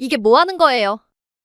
이게 뭐 하는 거예요?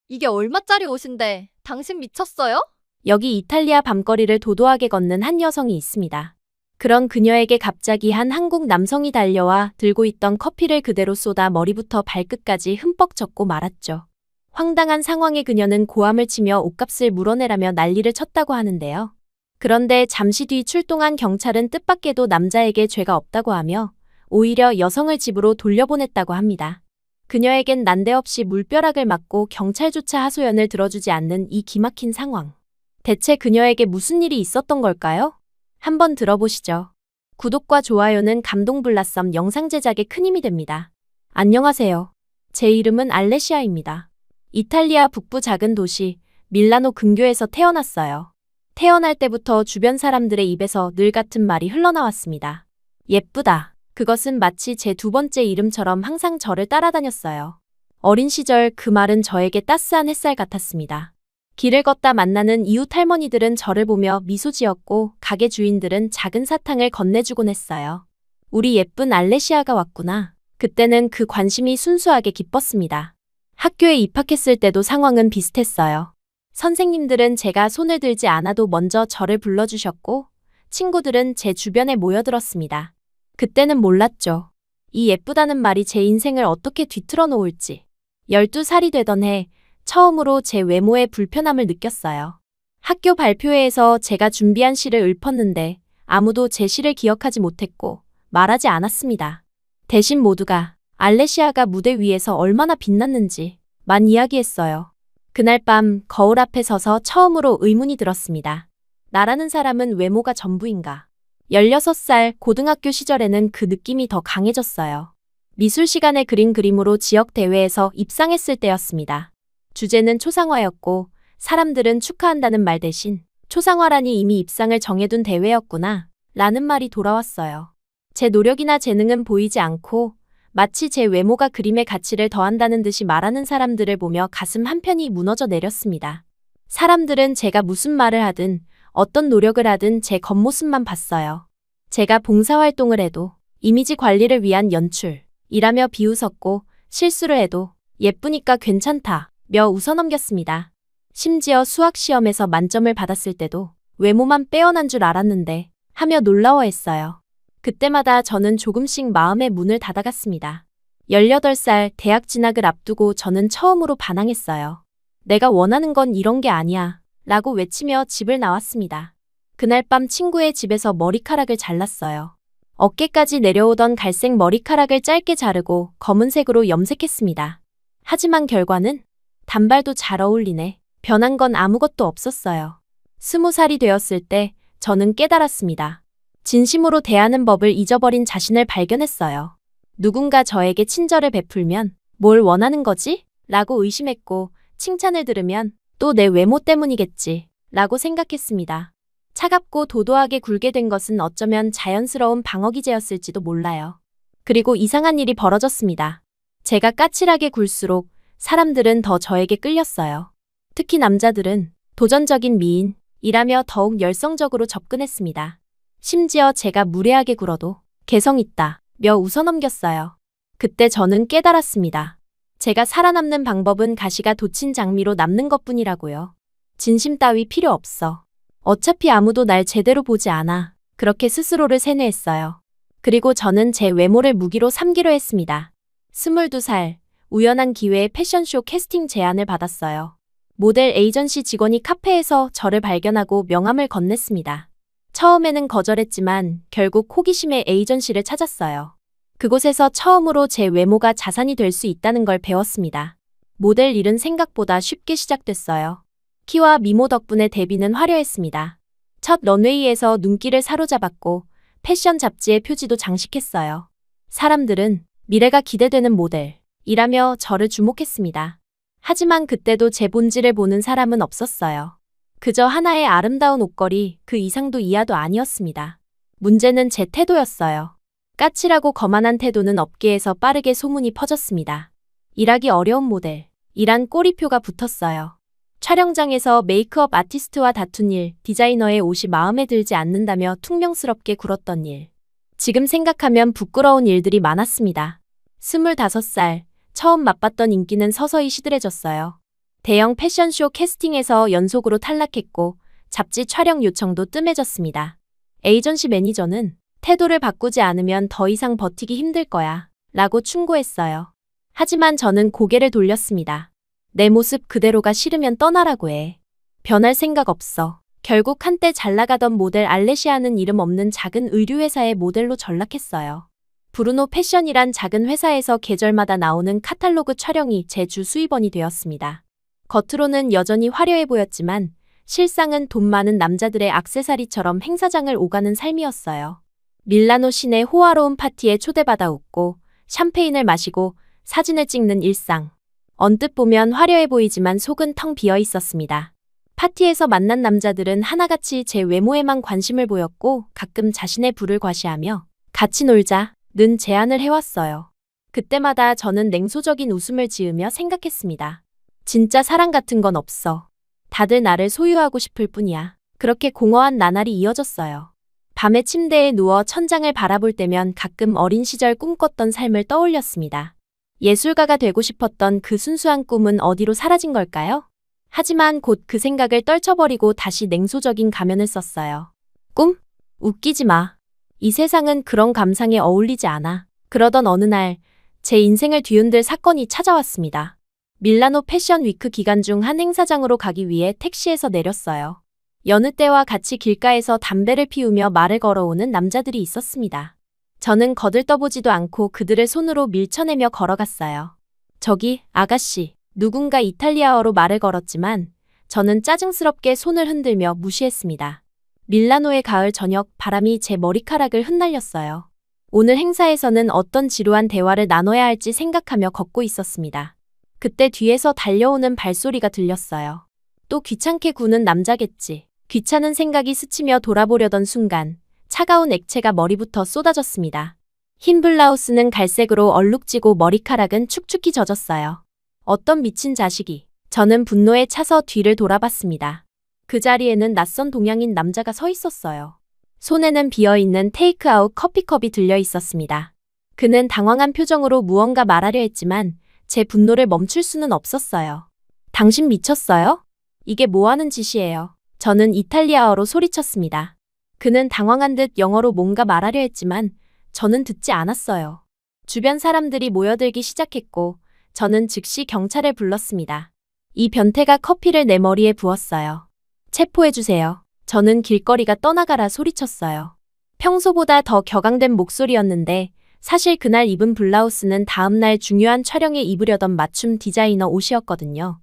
이게 얼마짜리 옷인데 당신 미쳤어요? 여기 이탈리아 밤거리를 도도하게 걷는 한 여성이 있습니다. 그런 그녀에게 갑자기 한 한국 남성이 달려와 들고 있던 커피를 그대로 쏟아 머리부터 발끝까지 흠뻑 젖고 말았죠. 황당한 상황에 그녀는 고함을 치며 옷값을 물어내라며 난리를 쳤다고 하는데요. 그런데 잠시 뒤 출동한 경찰은 뜻밖에도 남자에게 죄가 없다고 하며 오히려 여성을 집으로 돌려보냈다고 합니다. 그녀에겐 난데없이 물벼락을 맞고 경찰조차 하소연을 들어주지 않는 이 기막힌 상황. 대체 그녀에게 무슨 일이 있었던 걸까요? 한번 들어보시죠. 구독과 좋아요는 감동블라썸 영상 제작에 큰 힘이 됩니다. 안녕하세요. 제 이름은 알레시아입니다. 이탈리아 북부 작은 도시 밀라노 근교에서 태어났어요. 태어날 때부터 주변 사람들의 입에서 늘 같은 말이 흘러나왔습니다. 예쁘다. 그것은 마치 제 두 번째 이름처럼 항상 저를 따라다녔어요. 어린 시절 그 말은 저에게 따스한 햇살 같았습니다. 길을 걷다 만나는 이웃 할머니들은 저를 보며 미소 지었고 가게 주인들은 작은 사탕을 건네주곤 했어요. 우리 예쁜 알레시아가 왔구나. 그때는 그 관심이 순수하게 기뻤습니다. 학교에 입학했을 때도 상황은 비슷했어요. 선생님들은 제가 손을 들지 않아도 먼저 저를 불러주셨고 친구들은 제 주변에 모여들었습니다. 그때는 몰랐죠. 이 예쁘다는 말이 제 인생을 어떻게 뒤틀어 놓을지. 12살이 되던 해 처음으로 제 외모에 불편함을 느꼈어요. 학교 발표회에서 제가 준비한 시를 읊었는데 아무도 제 시를 기억하지 못했고 말하지 않았습니다. 대신 모두가 알레시아가 무대 위에서 얼마나 빛났는지만 이야기했어요. 그날 밤 거울 앞에 서서 처음으로 의문이 들었습니다. 나라는 사람은 외모가 전부인가? 16살 고등학교 시절에는 그 느낌이 더 강해졌어요. 미술 시간에 그린 그림으로 지역 대회에서 입상했을 때였습니다. 주제는 초상화였고 사람들은 축하한다는 말 대신 초상화라니 이미 입상을 정해둔 대회였구나 라는 말이 돌아왔어요. 제 노력이나 재능은 보이지 않고 마치 제 외모가 그림의 가치를 더한다는 듯이 말하는 사람들을 보며 가슴 한편이 무너져 내렸습니다. 사람들은 제가 무슨 말을 하든 어떤 노력을 하든 제 겉모습만 봤어요. 제가 봉사활동을 해도 이미지 관리를 위한 연출이라며 비웃었고 실수를 해도 예쁘니까 괜찮다 며 웃어넘겼습니다. 심지어 수학시험에서 만점을 받았을 때도 외모만 빼어난 줄 알았는데 하며 놀라워했어요. 그때마다 저는 조금씩 마음의 문을 닫아갔습니다. 18살 대학 진학을 앞두고 저는 처음으로 반항했어요. 내가 원하는 건 이런 게 아니야 라고 외치며 집을 나왔습니다. 그날 밤 친구의 집에서 머리카락을 잘랐어요. 어깨까지 내려오던 갈색 머리카락을 짧게 자르고 검은색으로 염색했습니다. 하지만 결과는 단발도 잘 어울리네. 변한 건 아무것도 없었어요. 20살이 되었을 때 저는 깨달았습니다. 진심으로 대하는 법을 잊어버린 자신을 발견했어요. 누군가 저에게 친절을 베풀면 뭘 원하는 거지? 라고 의심했고 칭찬을 들으면 또 내 외모 때문이겠지 라고 생각했습니다. 차갑고 도도하게 굴게 된 것은 어쩌면 자연스러운 방어기제였을지도 몰라요. 그리고 이상한 일이 벌어졌습니다. 제가 까칠하게 굴수록 사람들은 더 저에게 끌렸어요. 특히 남자들은 도전적인 미인이라며 더욱 열성적으로 접근했습니다. 심지어 제가 무례하게 굴어도 개성 있다 며 웃어넘겼어요. 그때 저는 깨달았습니다. 제가 살아남는 방법은 가시가 돋친 장미로 남는 것뿐이라고요. 진심 따위 필요 없어. 어차피 아무도 날 제대로 보지 않아. 그렇게 스스로를 세뇌했어요. 그리고 저는 제 외모를 무기로 삼기로 했습니다. 22살, 우연한 기회에 패션쇼 캐스팅 제안을 받았어요. 모델 에이전시 직원이 카페에서 저를 발견하고 명함을 건넸습니다. 처음에는 거절했지만 결국 호기심에 에이전시를 찾았어요. 그곳에서 처음으로 제 외모가 자산이 될 수 있다는 걸 배웠습니다. 모델 일은 생각보다 쉽게 시작됐어요. 키와 미모 덕분에 데뷔는 화려했습니다. 첫 런웨이에서 눈길을 사로잡았고 패션 잡지의 표지도 장식했어요. 사람들은 미래가 기대되는 모델이라며 저를 주목했습니다. 하지만 그때도 제 본질을 보는 사람은 없었어요. 그저 하나의 아름다운 옷걸이, 그 이상도 이하도 아니었습니다. 문제는 제 태도였어요. 까칠하고 거만한 태도는 업계에서 빠르게 소문이 퍼졌습니다. 일하기 어려운 모델, 이란 꼬리표가 붙었어요. 촬영장에서 메이크업 아티스트와 다툰 일, 디자이너의 옷이 마음에 들지 않는다며 퉁명스럽게 굴었던 일. 지금 생각하면 부끄러운 일들이 많았습니다. 25살, 처음 맛봤던 인기는 서서히 시들해졌어요. 대형 패션쇼 캐스팅에서 연속으로 탈락했고 잡지 촬영 요청도 뜸해졌습니다. 에이전시 매니저는 태도를 바꾸지 않으면 더 이상 버티기 힘들 거야 라고 충고했어요. 하지만 저는 고개를 돌렸습니다. 내 모습 그대로가 싫으면 떠나라고 해. 변할 생각 없어. 결국 한때 잘 나가던 모델 알레시아는 이름 없는 작은 의류회사의 모델로 전락했어요. 브루노 패션이란 작은 회사에서 계절마다 나오는 카탈로그 촬영이 제 주 수입원이 되었습니다. 겉으로는 여전히 화려해 보였지만 실상은 돈 많은 남자들의 액세서리처럼 행사장을 오가는 삶이었어요. 밀라노 시내 호화로운 파티에 초대받아 웃고 샴페인을 마시고 사진을 찍는 일상. 언뜻 보면 화려해 보이지만 속은 텅 비어 있었습니다. 파티에서 만난 남자들은 하나같이 제 외모에만 관심을 보였고 가끔 자신의 부를 과시하며 같이 놀자는 제안을 해왔어요. 그때마다 저는 냉소적인 웃음을 지으며 생각했습니다. 진짜 사랑 같은 건 없어. 다들 나를 소유하고 싶을 뿐이야. 그렇게 공허한 나날이 이어졌어요. 밤에 침대에 누워 천장을 바라볼 때면 가끔 어린 시절 꿈꿨던 삶을 떠올렸습니다. 예술가가 되고 싶었던 그 순수한 꿈은 어디로 사라진 걸까요? 하지만 곧 그 생각을 떨쳐버리고 다시 냉소적인 가면을 썼어요. 꿈? 웃기지 마. 이 세상은 그런 감상에 어울리지 않아. 그러던 어느 날, 제 인생을 뒤흔들 사건이 찾아왔습니다. 밀라노 패션 위크 기간 중 한 행사장으로 가기 위해 택시에서 내렸어요. 여느 때와 같이 길가에서 담배를 피우며 말을 걸어오는 남자들이 있었습니다. 저는 거들떠보지도 않고 그들을 손으로 밀쳐내며 걸어갔어요. 저기, 아가씨. 누군가 이탈리아어로 말을 걸었지만 저는 짜증스럽게 손을 흔들며 무시했습니다. 밀라노의 가을 저녁 바람이 제 머리카락을 흩날렸어요. 오늘 행사에서는 어떤 지루한 대화를 나눠야 할지 생각하며 걷고 있었습니다. 그때 뒤에서 달려오는 발소리가 들렸어요. 또 귀찮게 구는 남자겠지. 귀찮은 생각이 스치며 돌아보려던 순간 차가운 액체가 머리부터 쏟아졌습니다. 흰 블라우스는 갈색으로 얼룩지고 머리카락은 축축히 젖었어요. 어떤 미친 자식이. 저는 분노에 차서 뒤를 돌아봤습니다. 그 자리에는 낯선 동양인 남자가 서 있었어요. 손에는 비어있는 테이크아웃 커피컵이 들려 있었습니다. 그는 당황한 표정으로 무언가 말하려 했지만 제 분노를 멈출 수는 없었어요. 당신 미쳤어요? 이게 뭐 하는 짓이에요? 저는 이탈리아어로 소리쳤습니다. 그는 당황한 듯 영어로 뭔가 말하려 했지만 저는 듣지 않았어요. 주변 사람들이 모여들기 시작했고 저는 즉시 경찰을 불렀습니다. 이 변태가 커피를 내 머리에 부었어요. 체포해주세요. 저는 길거리가 떠나가라 소리쳤어요. 평소보다 더 격앙된 목소리였는데 사실 그날 입은 블라우스는 다음날 중요한 촬영에 입으려던 맞춤 디자이너 옷이었거든요.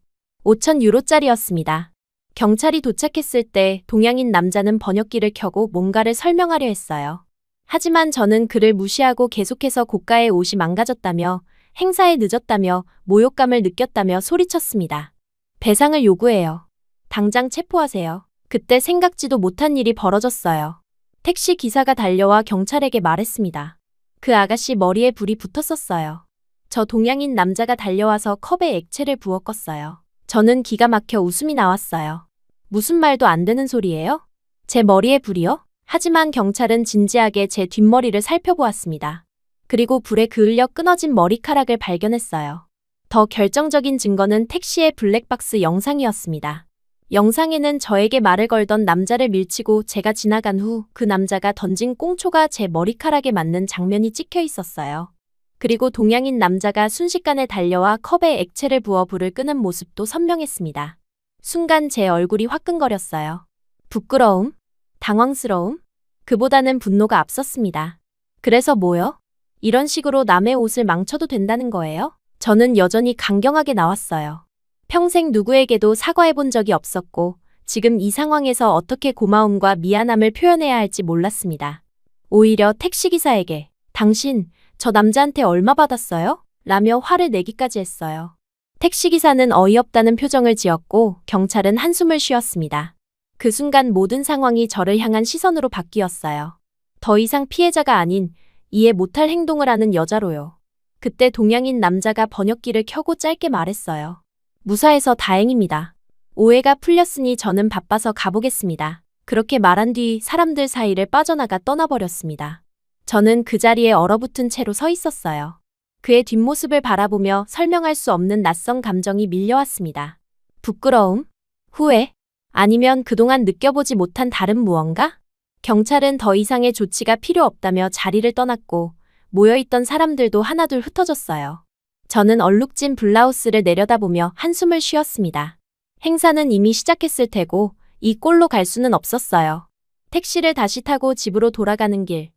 5,000유로짜리였습니다. 경찰이 도착했을 때 동양인 남자는 번역기를 켜고 뭔가를 설명하려 했어요. 하지만 저는 그를 무시하고 계속해서 고가의 옷이 망가졌다며 행사에 늦었다며 모욕감을 느꼈다며 소리쳤습니다. 배상을 요구해요. 당장 체포하세요. 그때 생각지도 못한 일이 벌어졌어요. 택시 기사가 달려와 경찰에게 말했습니다. 그 아가씨 머리에 불이 붙었었어요. 저 동양인 남자가 달려와서 컵에 액체를 부어 껐어요. 저는 기가 막혀 웃음이 나왔어요. 무슨 말도 안 되는 소리예요? 제 머리에 불이요? 하지만 경찰은 진지하게 제 뒷머리를 살펴보았습니다. 그리고 불에 그을려 끊어진 머리카락을 발견했어요. 더 결정적인 증거는 택시의 블랙박스 영상이었습니다. 영상에는 저에게 말을 걸던 남자를 밀치고 제가 지나간 후 그 남자가 던진 꽁초가 제 머리카락에 맞는 장면이 찍혀 있었어요. 그리고 동양인 남자가 순식간에 달려와 컵에 액체를 부어 불을 끄는 모습도 선명했습니다. 순간 제 얼굴이 화끈거렸어요. 부끄러움? 당황스러움? 그보다는 분노가 앞섰습니다. 그래서 뭐요? 이런 식으로 남의 옷을 망쳐도 된다는 거예요? 저는 여전히 강경하게 나왔어요. 평생 누구에게도 사과해본 적이 없었고 지금 이 상황에서 어떻게 고마움과 미안함을 표현해야 할지 몰랐습니다. 오히려 택시기사에게 당신 저 남자한테 얼마 받았어요? 라며 화를 내기까지 했어요. 택시기사는 어이없다는 표정을 지었고 경찰은 한숨을 쉬었습니다. 그 순간 모든 상황이 저를 향한 시선으로 바뀌었어요. 더 이상 피해자가 아닌 이해 못할 행동을 하는 여자로요. 그때 동양인 남자가 번역기를 켜고 짧게 말했어요. 무사해서 다행입니다. 오해가 풀렸으니 저는 바빠서 가보겠습니다. 그렇게 말한 뒤 사람들 사이를 빠져나가 떠나버렸습니다. 저는 그 자리에 얼어붙은 채로 서 있었어요. 그의 뒷모습을 바라보며 설명할 수 없는 낯선 감정이 밀려왔습니다. 부끄러움? 후회? 아니면 그동안 느껴보지 못한 다른 무언가? 경찰은 더 이상의 조치가 필요 없다며 자리를 떠났고 모여있던 사람들도 하나둘 흩어졌어요. 저는 얼룩진 블라우스를 내려다보며 한숨을 쉬었습니다. 행사는 이미 시작했을 테고 이 꼴로 갈 수는 없었어요. 택시를 다시 타고 집으로 돌아가는 길,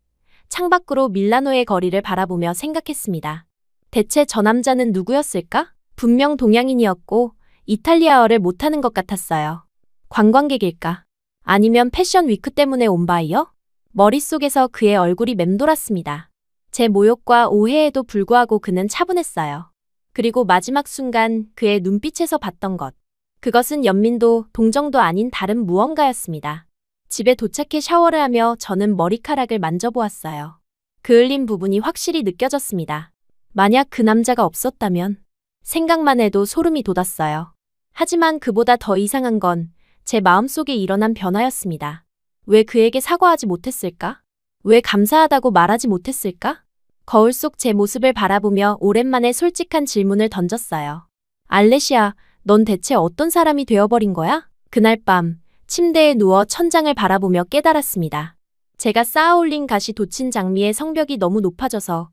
창밖으로 밀라노의 거리를 바라보며 생각했습니다. 대체 저 남자는 누구였을까? 분명 동양인이었고 이탈리아어를 못하는 것 같았어요. 관광객일까? 아니면 패션 위크 때문에 온 바이어? 머릿속에서 그의 얼굴이 맴돌았습니다. 제 모욕과 오해에도 불구하고 그는 차분했어요. 그리고 마지막 순간 그의 눈빛에서 봤던 것. 그것은 연민도 동정도 아닌 다른 무언가였습니다. 집에 도착해 샤워를 하며 저는 머리카락을 만져보았어요. 그을린 부분이 확실히 느껴졌습니다. 만약 그 남자가 없었다면 생각만 해도 소름이 돋았어요. 하지만 그보다 더 이상한 건 제 마음속에 일어난 변화였습니다. 왜 그에게 사과하지 못했을까? 왜 감사하다고 말하지 못했을까? 거울 속 제 모습을 바라보며 오랜만에 솔직한 질문을 던졌어요. 알레시아, 넌 대체 어떤 사람이 되어버린 거야? 그날 밤 침대에 누워 천장을 바라보며 깨달았습니다. 제가 쌓아올린 가시 돋친 장미의 성벽이 너무 높아져서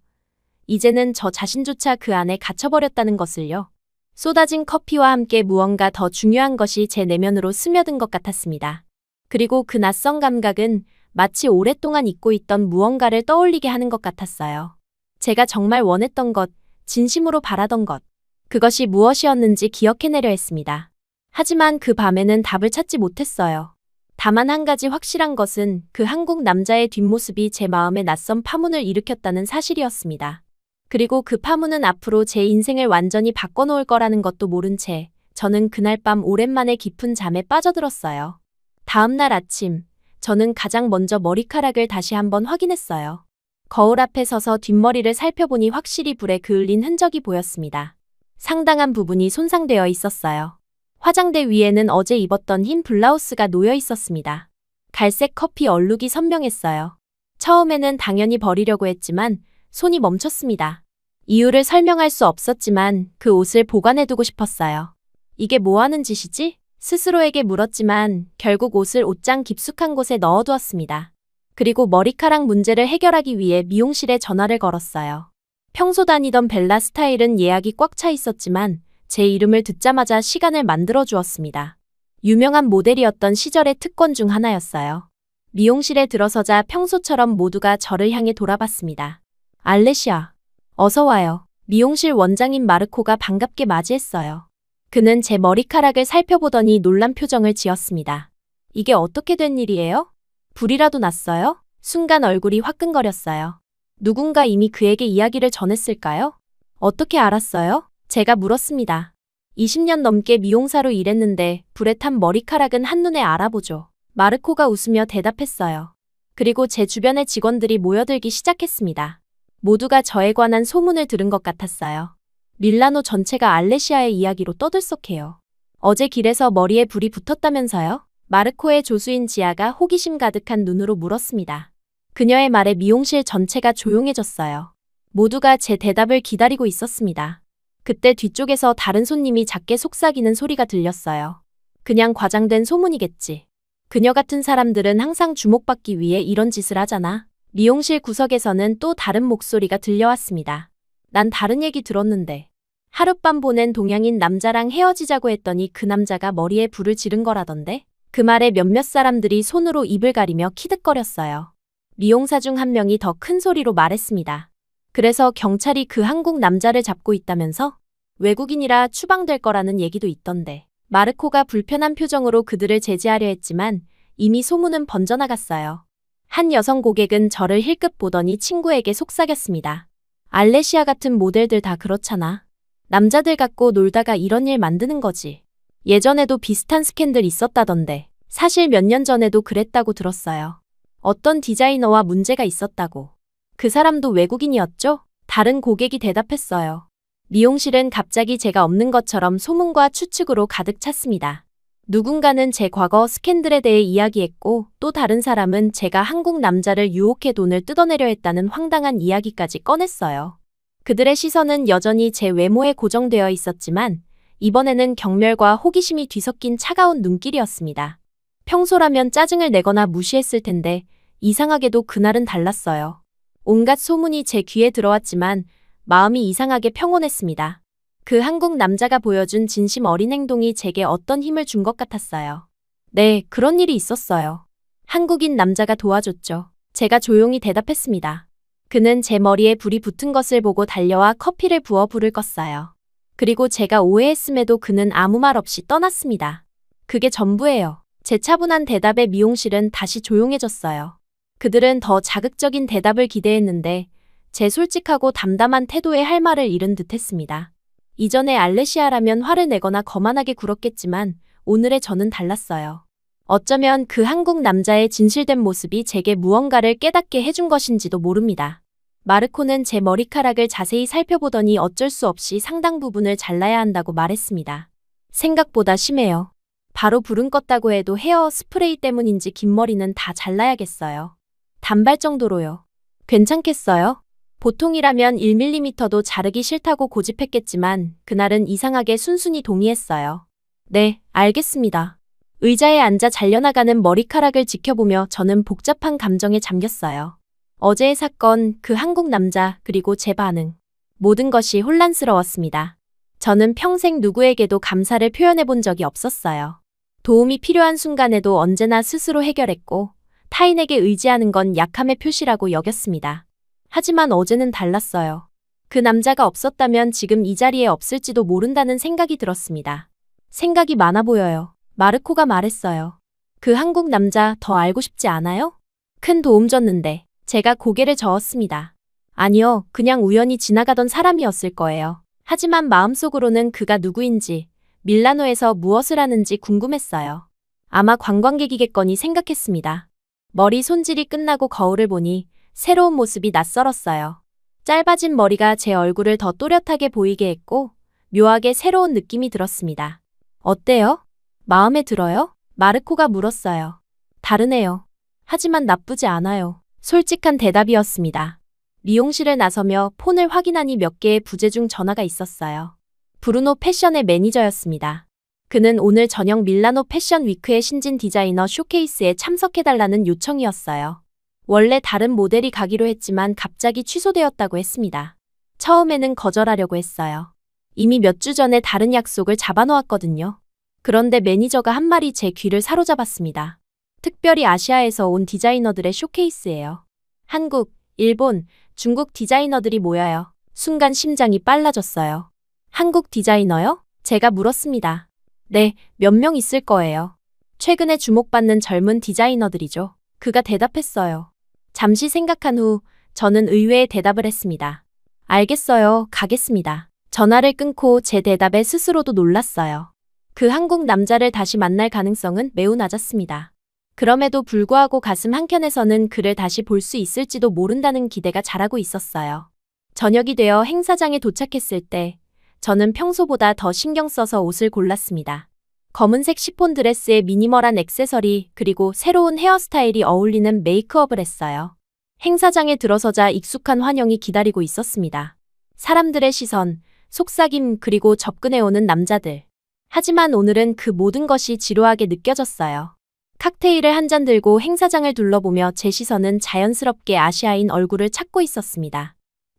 이제는 저 자신조차 그 안에 갇혀버렸다는 것을요. 쏟아진 커피와 함께 무언가 더 중요한 것이 제 내면으로 스며든 것 같았습니다. 그리고 그 낯선 감각은 마치 오랫동안 잊고 있던 무언가를 떠올리게 하는 것 같았어요. 제가 정말 원했던 것, 진심으로 바라던 것, 그것이 무엇이었는지 기억해내려 했습니다. 하지만 그 밤에는 답을 찾지 못했어요. 다만 한 가지 확실한 것은 그 한국 남자의 뒷모습이 제 마음에 낯선 파문을 일으켰다는 사실이었습니다. 그리고 그 파문은 앞으로 제 인생을 완전히 바꿔놓을 거라는 것도 모른 채 저는 그날 밤 오랜만에 깊은 잠에 빠져들었어요. 다음 날 아침, 저는 가장 먼저 머리카락을 다시 한번 확인했어요. 거울 앞에 서서 뒷머리를 살펴보니 확실히 불에 그을린 흔적이 보였습니다. 상당한 부분이 손상되어 있었어요. 화장대 위에는 어제 입었던 흰 블라우스가 놓여 있었습니다. 갈색 커피 얼룩이 선명했어요. 처음에는 당연히 버리려고 했지만 손이 멈췄습니다. 이유를 설명할 수 없었지만 그 옷을 보관해두고 싶었어요. 이게 뭐 하는 짓이지? 스스로에게 물었지만 결국 옷을 옷장 깊숙한 곳에 넣어두었습니다. 그리고 머리카락 문제를 해결하기 위해 미용실에 전화를 걸었어요. 평소 다니던 벨라 스타일은 예약이 꽉 차 있었지만 제 이름을 듣자마자 시간을 만들어 주었습니다. 유명한 모델이었던 시절의 특권 중 하나였어요. 미용실에 들어서자 평소처럼 모두가 저를 향해 돌아봤습니다. 알레시아, 어서 와요. 미용실 원장인 마르코가 반갑게 맞이했어요. 그는 제 머리카락을 살펴보더니 놀란 표정을 지었습니다. 이게 어떻게 된 일이에요? 불이라도 났어요? 순간 얼굴이 화끈거렸어요. 누군가 이미 그에게 이야기를 전했을까요? 어떻게 알았어요? 제가 물었습니다. 20년 넘게 미용사로 일했는데 불에 탄 머리카락은 한눈에 알아보죠. 마르코가 웃으며 대답했어요. 그리고 제 주변의 직원들이 모여들기 시작했습니다. 모두가 저에 관한 소문을 들은 것 같았어요. 밀라노 전체가 알레시아의 이야기로 떠들썩해요. 어제 길에서 머리에 불이 붙었다면서요? 마르코의 조수인 지아가 호기심 가득한 눈으로 물었습니다. 그녀의 말에 미용실 전체가 조용해졌어요. 모두가 제 대답을 기다리고 있었습니다. 그때 뒤쪽에서 다른 손님이 작게 속삭이는 소리가 들렸어요. 그냥 과장된 소문이겠지. 그녀 같은 사람들은 항상 주목받기 위해 이런 짓을 하잖아. 미용실 구석에서는 또 다른 목소리가 들려왔습니다. 난 다른 얘기 들었는데. 하룻밤 보낸 동양인 남자랑 헤어지자고 했더니 그 남자가 머리에 불을 지른 거라던데? 그 말에 몇몇 사람들이 손으로 입을 가리며 키득거렸어요. 미용사 중 한 명이 더 큰 소리로 말했습니다. 그래서 경찰이 그 한국 남자를 잡고 있다면서? 외국인이라 추방될 거라는 얘기도 있던데. 마르코가 불편한 표정으로 그들을 제지하려 했지만 이미 소문은 번져나갔어요. 한 여성 고객은 저를 힐끗 보더니 친구에게 속삭였습니다. 알레시아 같은 모델들 다 그렇잖아. 남자들 갖고 놀다가 이런 일 만드는 거지. 예전에도 비슷한 스캔들 있었다던데. 사실 몇 년 전에도 그랬다고 들었어요. 어떤 디자이너와 문제가 있었다고. 그 사람도 외국인이었죠? 다른 고객이 대답했어요. 미용실은 갑자기 제가 없는 것처럼 소문과 추측으로 가득 찼습니다. 누군가는 제 과거 스캔들에 대해 이야기했고 또 다른 사람은 제가 한국 남자를 유혹해 돈을 뜯어내려 했다는 황당한 이야기까지 꺼냈어요. 그들의 시선은 여전히 제 외모에 고정되어 있었지만 이번에는 경멸과 호기심이 뒤섞인 차가운 눈길이었습니다. 평소라면 짜증을 내거나 무시했을 텐데 이상하게도 그날은 달랐어요. 온갖 소문이 제 귀에 들어왔지만 마음이 이상하게 평온했습니다. 그 한국 남자가 보여준 진심 어린 행동이 제게 어떤 힘을 준 것 같았어요. 네, 그런 일이 있었어요. 한국인 남자가 도와줬죠. 제가 조용히 대답했습니다. 그는 제 머리에 불이 붙은 것을 보고 달려와 커피를 부어 불을 껐어요. 그리고 제가 오해했음에도 그는 아무 말 없이 떠났습니다. 그게 전부예요. 제 차분한 대답에 미용실은 다시 조용해졌어요. 그들은 더 자극적인 대답을 기대했는데 제 솔직하고 담담한 태도에 할 말을 잃은 듯했습니다. 이전에 알레시아라면 화를 내거나 거만하게 굴었겠지만 오늘의 저는 달랐어요. 어쩌면 그 한국 남자의 진실된 모습이 제게 무언가를 깨닫게 해준 것인지도 모릅니다. 마르코는 제 머리카락을 자세히 살펴보더니 어쩔 수 없이 상당 부분을 잘라야 한다고 말했습니다. 생각보다 심해요. 바로 불은 껐다고 해도 헤어 스프레이 때문인지 긴 머리는 다 잘라야겠어요. 단발 정도로요. 괜찮겠어요? 보통이라면 1mm도 자르기 싫다고 고집했겠지만 그날은 이상하게 순순히 동의했어요. 네, 알겠습니다. 의자에 앉아 잘려나가는 머리카락을 지켜보며 저는 복잡한 감정에 잠겼어요. 어제의 사건, 그 한국 남자, 그리고 제 반응. 모든 것이 혼란스러웠습니다. 저는 평생 누구에게도 감사를 표현해 본 적이 없었어요. 도움이 필요한 순간에도 언제나 스스로 해결했고 타인에게 의지하는 건 약함의 표시라고 여겼습니다. 하지만 어제는 달랐어요. 그 남자가 없었다면 지금 이 자리에 없을지도 모른다는 생각이 들었습니다. 생각이 많아 보여요. 마르코가 말했어요. 그 한국 남자 더 알고 싶지 않아요? 큰 도움 줬는데. 제가 고개를 저었습니다. 아니요, 그냥 우연히 지나가던 사람이었을 거예요. 하지만 마음속으로는 그가 누구인지, 밀라노에서 무엇을 하는지 궁금했어요. 아마 관광객이겠거니 생각했습니다. 머리 손질이 끝나고 거울을 보니 새로운 모습이 낯설었어요. 짧아진 머리가 제 얼굴을 더 또렷하게 보이게 했고 묘하게 새로운 느낌이 들었습니다. 어때요? 마음에 들어요? 마르코가 물었어요. 다르네요. 하지만 나쁘지 않아요. 솔직한 대답이었습니다. 미용실을 나서며 폰을 확인하니 몇 개의 부재중 전화가 있었어요. 브루노 패션의 매니저였습니다. 그는 오늘 저녁 밀라노 패션 위크의 신진 디자이너 쇼케이스에 참석해달라는 요청이었어요. 원래 다른 모델이 가기로 했지만 갑자기 취소되었다고 했습니다. 처음에는 거절하려고 했어요. 이미 몇 주 전에 다른 약속을 잡아놓았거든요. 그런데 매니저가 한 말이 제 귀를 사로잡았습니다. 특별히 아시아에서 온 디자이너들의 쇼케이스예요. 한국, 일본, 중국 디자이너들이 모여요. 순간 심장이 빨라졌어요. 한국 디자이너요? 제가 물었습니다. 네, 몇 명 있을 거예요. 최근에 주목받는 젊은 디자이너들이죠. 그가 대답했어요. 잠시 생각한 후 저는 의외의 대답을 했습니다. 알겠어요, 가겠습니다. 전화를 끊고 제 대답에 스스로도 놀랐어요. 그 한국 남자를 다시 만날 가능성은 매우 낮았습니다. 그럼에도 불구하고 가슴 한켠에서는 그를 다시 볼 수 있을지도 모른다는 기대가 자라고 있었어요. 저녁이 되어 행사장에 도착했을 때 저는 평소보다 더 신경 써서 옷을 골랐습니다. 검은색 시폰 드레스에 미니멀한 액세서리 그리고 새로운 헤어스타일이 어울리는 메이크업을 했어요. 행사장에 들어서자 익숙한 환영이 기다리고 있었습니다. 사람들의 시선, 속삭임 그리고 접근해오는 남자들. 하지만 오늘은 그 모든 것이 지루하게 느껴졌어요. 칵테일을 한 잔 들고 행사장을 둘러보며 제 시선은 자연스럽게 아시아인 얼굴을 찾고 있었습니다.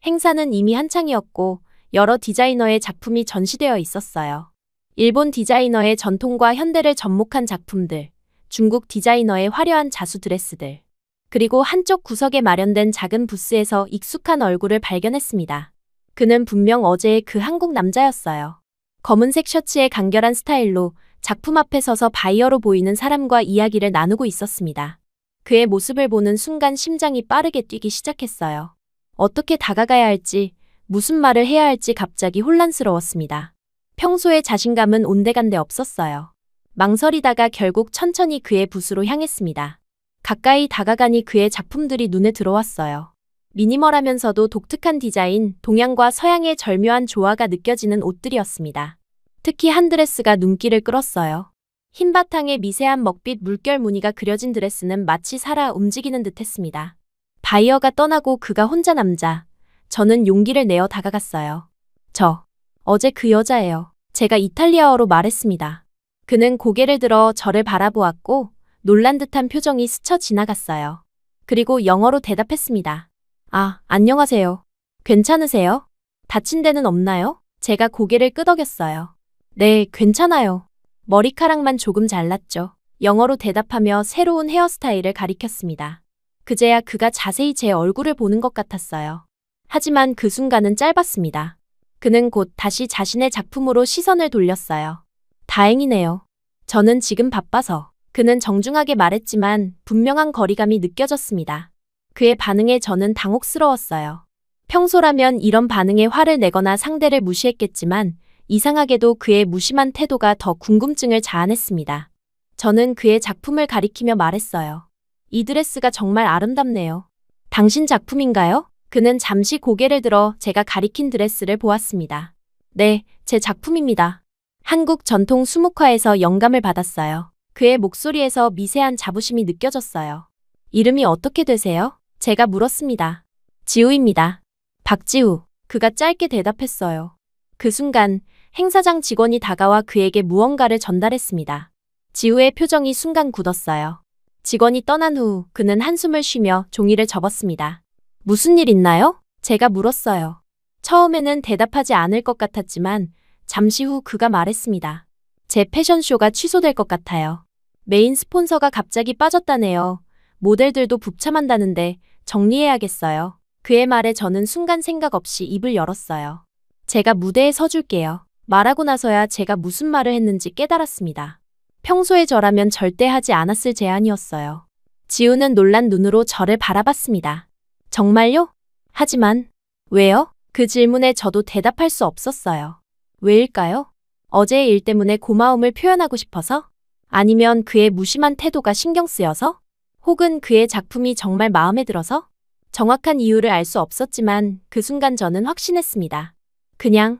행사는 이미 한창이었고 여러 디자이너의 작품이 전시되어 있었어요. 일본 디자이너의 전통과 현대를 접목한 작품들, 중국 디자이너의 화려한 자수 드레스들, 그리고 한쪽 구석에 마련된 작은 부스에서 익숙한 얼굴을 발견했습니다. 그는 분명 어제의 그 한국 남자였어요. 검은색 셔츠의 간결한 스타일로 작품 앞에 서서 바이어로 보이는 사람과 이야기를 나누고 있었습니다. 그의 모습을 보는 순간 심장이 빠르게 뛰기 시작했어요. 어떻게 다가가야 할지, 무슨 말을 해야 할지 갑자기 혼란스러웠습니다. 평소의 자신감은 온데간데 없었어요. 망설이다가 결국 천천히 그의 부스로 향했습니다. 가까이 다가가니 그의 작품들이 눈에 들어왔어요. 미니멀하면서도 독특한 디자인, 동양과 서양의 절묘한 조화가 느껴지는 옷들이었습니다. 특히 한 드레스가 눈길을 끌었어요. 흰 바탕에 미세한 먹빛 물결 무늬가 그려진 드레스는 마치 살아 움직이는 듯했습니다. 바이어가 떠나고 그가 혼자 남자, 저는 용기를 내어 다가갔어요. 어제 그 여자예요. 제가 이탈리아어로 말했습니다. 그는 고개를 들어 저를 바라보았고 놀란 듯한 표정이 스쳐 지나갔어요. 그리고 영어로 대답했습니다. 아, 안녕하세요. 괜찮으세요? 다친 데는 없나요? 제가 고개를 끄덕였어요. 네, 괜찮아요. 머리카락만 조금 잘랐죠. 영어로 대답하며 새로운 헤어스타일을 가리켰습니다. 그제야 그가 자세히 제 얼굴을 보는 것 같았어요. 하지만 그 순간은 짧았습니다. 그는 곧 다시 자신의 작품으로 시선을 돌렸어요. 다행이네요. 저는 지금 바빠서. 그는 정중하게 말했지만 분명한 거리감이 느껴졌습니다. 그의 반응에 저는 당혹스러웠어요. 평소라면 이런 반응에 화를 내거나 상대를 무시했겠지만 이상하게도 그의 무심한 태도가 더 궁금증을 자아냈습니다. 저는 그의 작품을 가리키며 말했어요. 이 드레스가 정말 아름답네요. 당신 작품인가요? 그는 잠시 고개를 들어 제가 가리킨 드레스를 보았습니다. 네, 제 작품입니다. 한국 전통 수묵화에서 영감을 받았어요. 그의 목소리에서 미세한 자부심이 느껴졌어요. 이름이 어떻게 되세요? 제가 물었습니다. 지우입니다. 박지우. 그가 짧게 대답했어요. 그 순간 행사장 직원이 다가와 그에게 무언가를 전달했습니다. 지우의 표정이 순간 굳었어요. 직원이 떠난 후 그는 한숨을 쉬며 종이를 접었습니다. 무슨 일 있나요? 제가 물었어요. 처음에는 대답하지 않을 것 같았지만 잠시 후 그가 말했습니다. 제 패션쇼가 취소될 것 같아요. 메인 스폰서가 갑자기 빠졌다네요. 모델들도 북참한다는데 정리해야겠어요. 그의 말에 저는 순간 생각 없이 입을 열었어요. 제가 무대에 서줄게요. 말하고 나서야 제가 무슨 말을 했는지 깨달았습니다. 평소에 저라면 절대 하지 않았을 제안이었어요. 지우는 놀란 눈으로 저를 바라봤습니다. 정말요? 하지만 왜요? 그 질문에 저도 대답할 수 없었어요. 왜일까요? 어제의 일 때문에 고마움을 표현하고 싶어서? 아니면 그의 무심한 태도가 신경 쓰여서? 혹은 그의 작품이 정말 마음에 들어서? 정확한 이유를 알 수 없었지만 그 순간 저는 확신했습니다. 그냥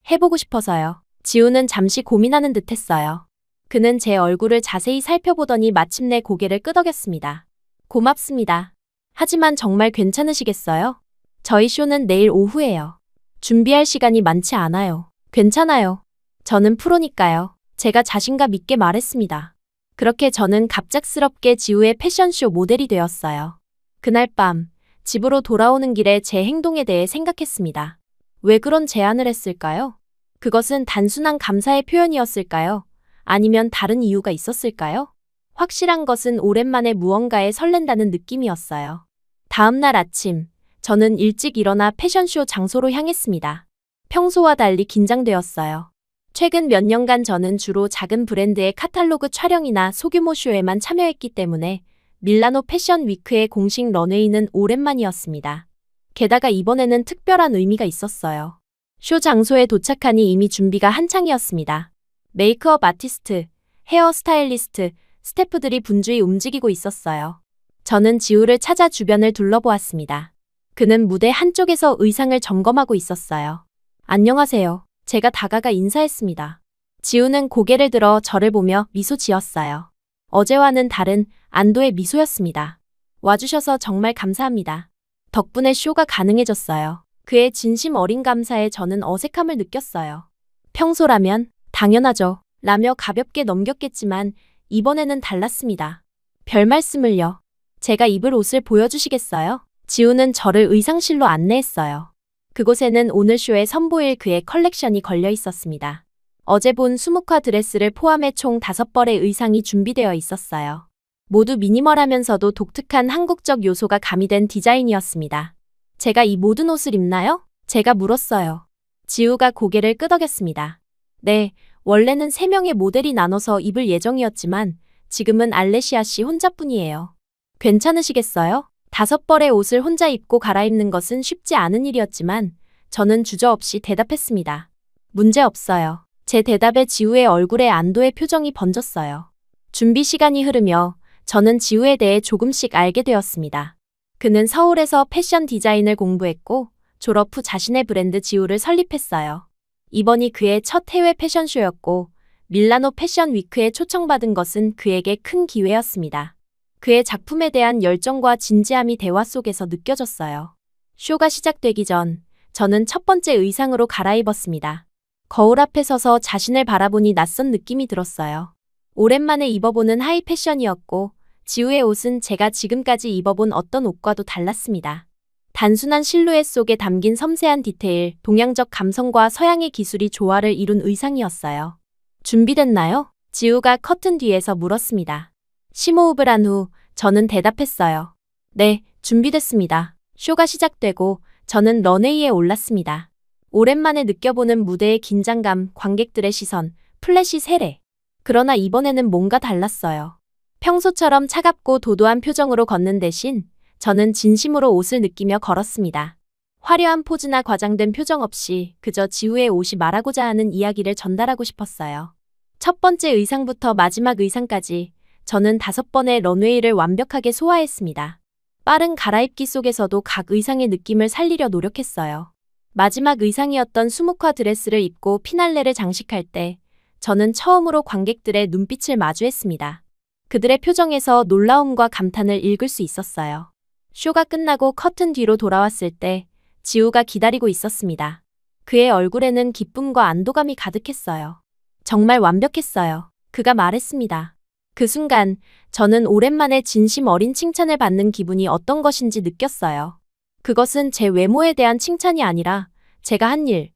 해보고 싶어서요. 지우는 잠시 고민하는 듯 했어요. 그는 제 얼굴을 자세히 살펴보더니 마침내 고개를 끄덕였습니다. 고맙습니다. 하지만 정말 괜찮으시겠어요? 저희 쇼는 내일 오후예요. 준비할 시간이 많지 않아요. 괜찮아요. 저는 프로니까요. 제가 자신감 있게 말했습니다. 그렇게 저는 갑작스럽게 지우의 패션쇼 모델이 되었어요. 그날 밤 집으로 돌아오는 길에 제 행동에 대해 생각했습니다. 왜 그런 제안을 했을까요? 그것은 단순한 감사의 표현이었을까요? 아니면 다른 이유가 있었을까요? 확실한 것은 오랜만에 무언가에 설렌다는 느낌이었어요. 다음 날 아침, 저는 일찍 일어나 패션쇼 장소로 향했습니다. 평소와 달리 긴장되었어요. 최근 몇 년간 저는 주로 작은 브랜드의 카탈로그 촬영이나 소규모 쇼에만 참여했기 때문에 밀라노 패션 위크의 공식 런웨이는 오랜만이었습니다. 게다가 이번에는 특별한 의미가 있었어요. 쇼 장소에 도착하니 이미 준비가 한창이었습니다. 메이크업 아티스트, 헤어 스타일리스트, 스태프들이 분주히 움직이고 있었어요. 저는 지우를 찾아 주변을 둘러보았습니다. 그는 무대 한쪽에서 의상을 점검하고 있었어요. 안녕하세요. 제가 다가가 인사했습니다. 지우는 고개를 들어 저를 보며 미소 지었어요. 어제와는 다른 안도의 미소였습니다. 와주셔서 정말 감사합니다. 덕분에 쇼가 가능해졌어요. 그의 진심 어린 감사에 저는 어색함을 느꼈어요. 평소라면 당연하죠. 라며 가볍게 넘겼겠지만 이번에는 달랐습니다. 별 말씀을요. 제가 입을 옷을 보여주시겠어요? 지우는 저를 의상실로 안내했어요. 그곳에는 오늘 쇼에 선보일 그의 컬렉션이 걸려 있었습니다. 어제 본 수묵화 드레스를 포함해 총 5벌의 의상이 준비되어 있었어요. 모두 미니멀하면서도 독특한 한국적 요소가 가미된 디자인이었습니다. 제가 이 모든 옷을 입나요? 제가 물었어요. 지우가 고개를 끄덕였습니다. 네, 원래는 3명의 모델이 나눠서 입을 예정이었지만 지금은 알레시아 씨 혼자뿐이에요. 괜찮으시겠어요? 5벌의 옷을 혼자 입고 갈아입는 것은 쉽지 않은 일이었지만 저는 주저없이 대답했습니다. 문제 없어요. 제 대답에 지우의 얼굴에 안도의 표정이 번졌어요. 준비 시간이 흐르며 저는 지우에 대해 조금씩 알게 되었습니다. 그는 서울에서 패션 디자인을 공부했고 졸업 후 자신의 브랜드 지우를 설립했어요. 이번이 그의 첫 해외 패션쇼였고 밀라노 패션 위크에 초청받은 것은 그에게 큰 기회였습니다. 그의 작품에 대한 열정과 진지함이 대화 속에서 느껴졌어요. 쇼가 시작되기 전 저는 첫 번째 의상으로 갈아입었습니다. 거울 앞에 서서 자신을 바라보니 낯선 느낌이 들었어요. 오랜만에 입어보는 하이 패션이었고 지우의 옷은 제가 지금까지 입어본 어떤 옷과도 달랐습니다. 단순한 실루엣 속에 담긴 섬세한 디테일, 동양적 감성과 서양의 기술이 조화를 이룬 의상이었어요. 준비됐나요? 지우가 커튼 뒤에서 물었습니다. 심호흡을 한 후 저는 대답했어요. 네, 준비됐습니다. 쇼가 시작되고 저는 런웨이에 올랐습니다. 오랜만에 느껴보는 무대의 긴장감, 관객들의 시선, 플래시 세례. 그러나 이번에는 뭔가 달랐어요. 평소처럼 차갑고 도도한 표정으로 걷는 대신 저는 진심으로 옷을 느끼며 걸었습니다. 화려한 포즈나 과장된 표정 없이 그저 지우의 옷이 말하고자 하는 이야기를 전달하고 싶었어요. 첫 번째 의상부터 마지막 의상까지 저는 5번의 런웨이를 완벽하게 소화했습니다. 빠른 갈아입기 속에서도 각 의상의 느낌을 살리려 노력했어요. 마지막 의상이었던 수묵화 드레스를 입고 피날레를 장식할 때 저는 처음으로 관객들의 눈빛을 마주했습니다. 그들의 표정에서 놀라움과 감탄을 읽을 수 있었어요. 쇼가 끝나고 커튼 뒤로 돌아왔을 때 지우가 기다리고 있었습니다. 그의 얼굴에는 기쁨과 안도감이 가득했어요. 정말 완벽했어요. 그가 말했습니다. 그 순간 저는 오랜만에 진심 어린 칭찬을 받는 기분이 어떤 것인지 느꼈어요. 그것은 제 외모에 대한 칭찬이 아니라 제가 한 일,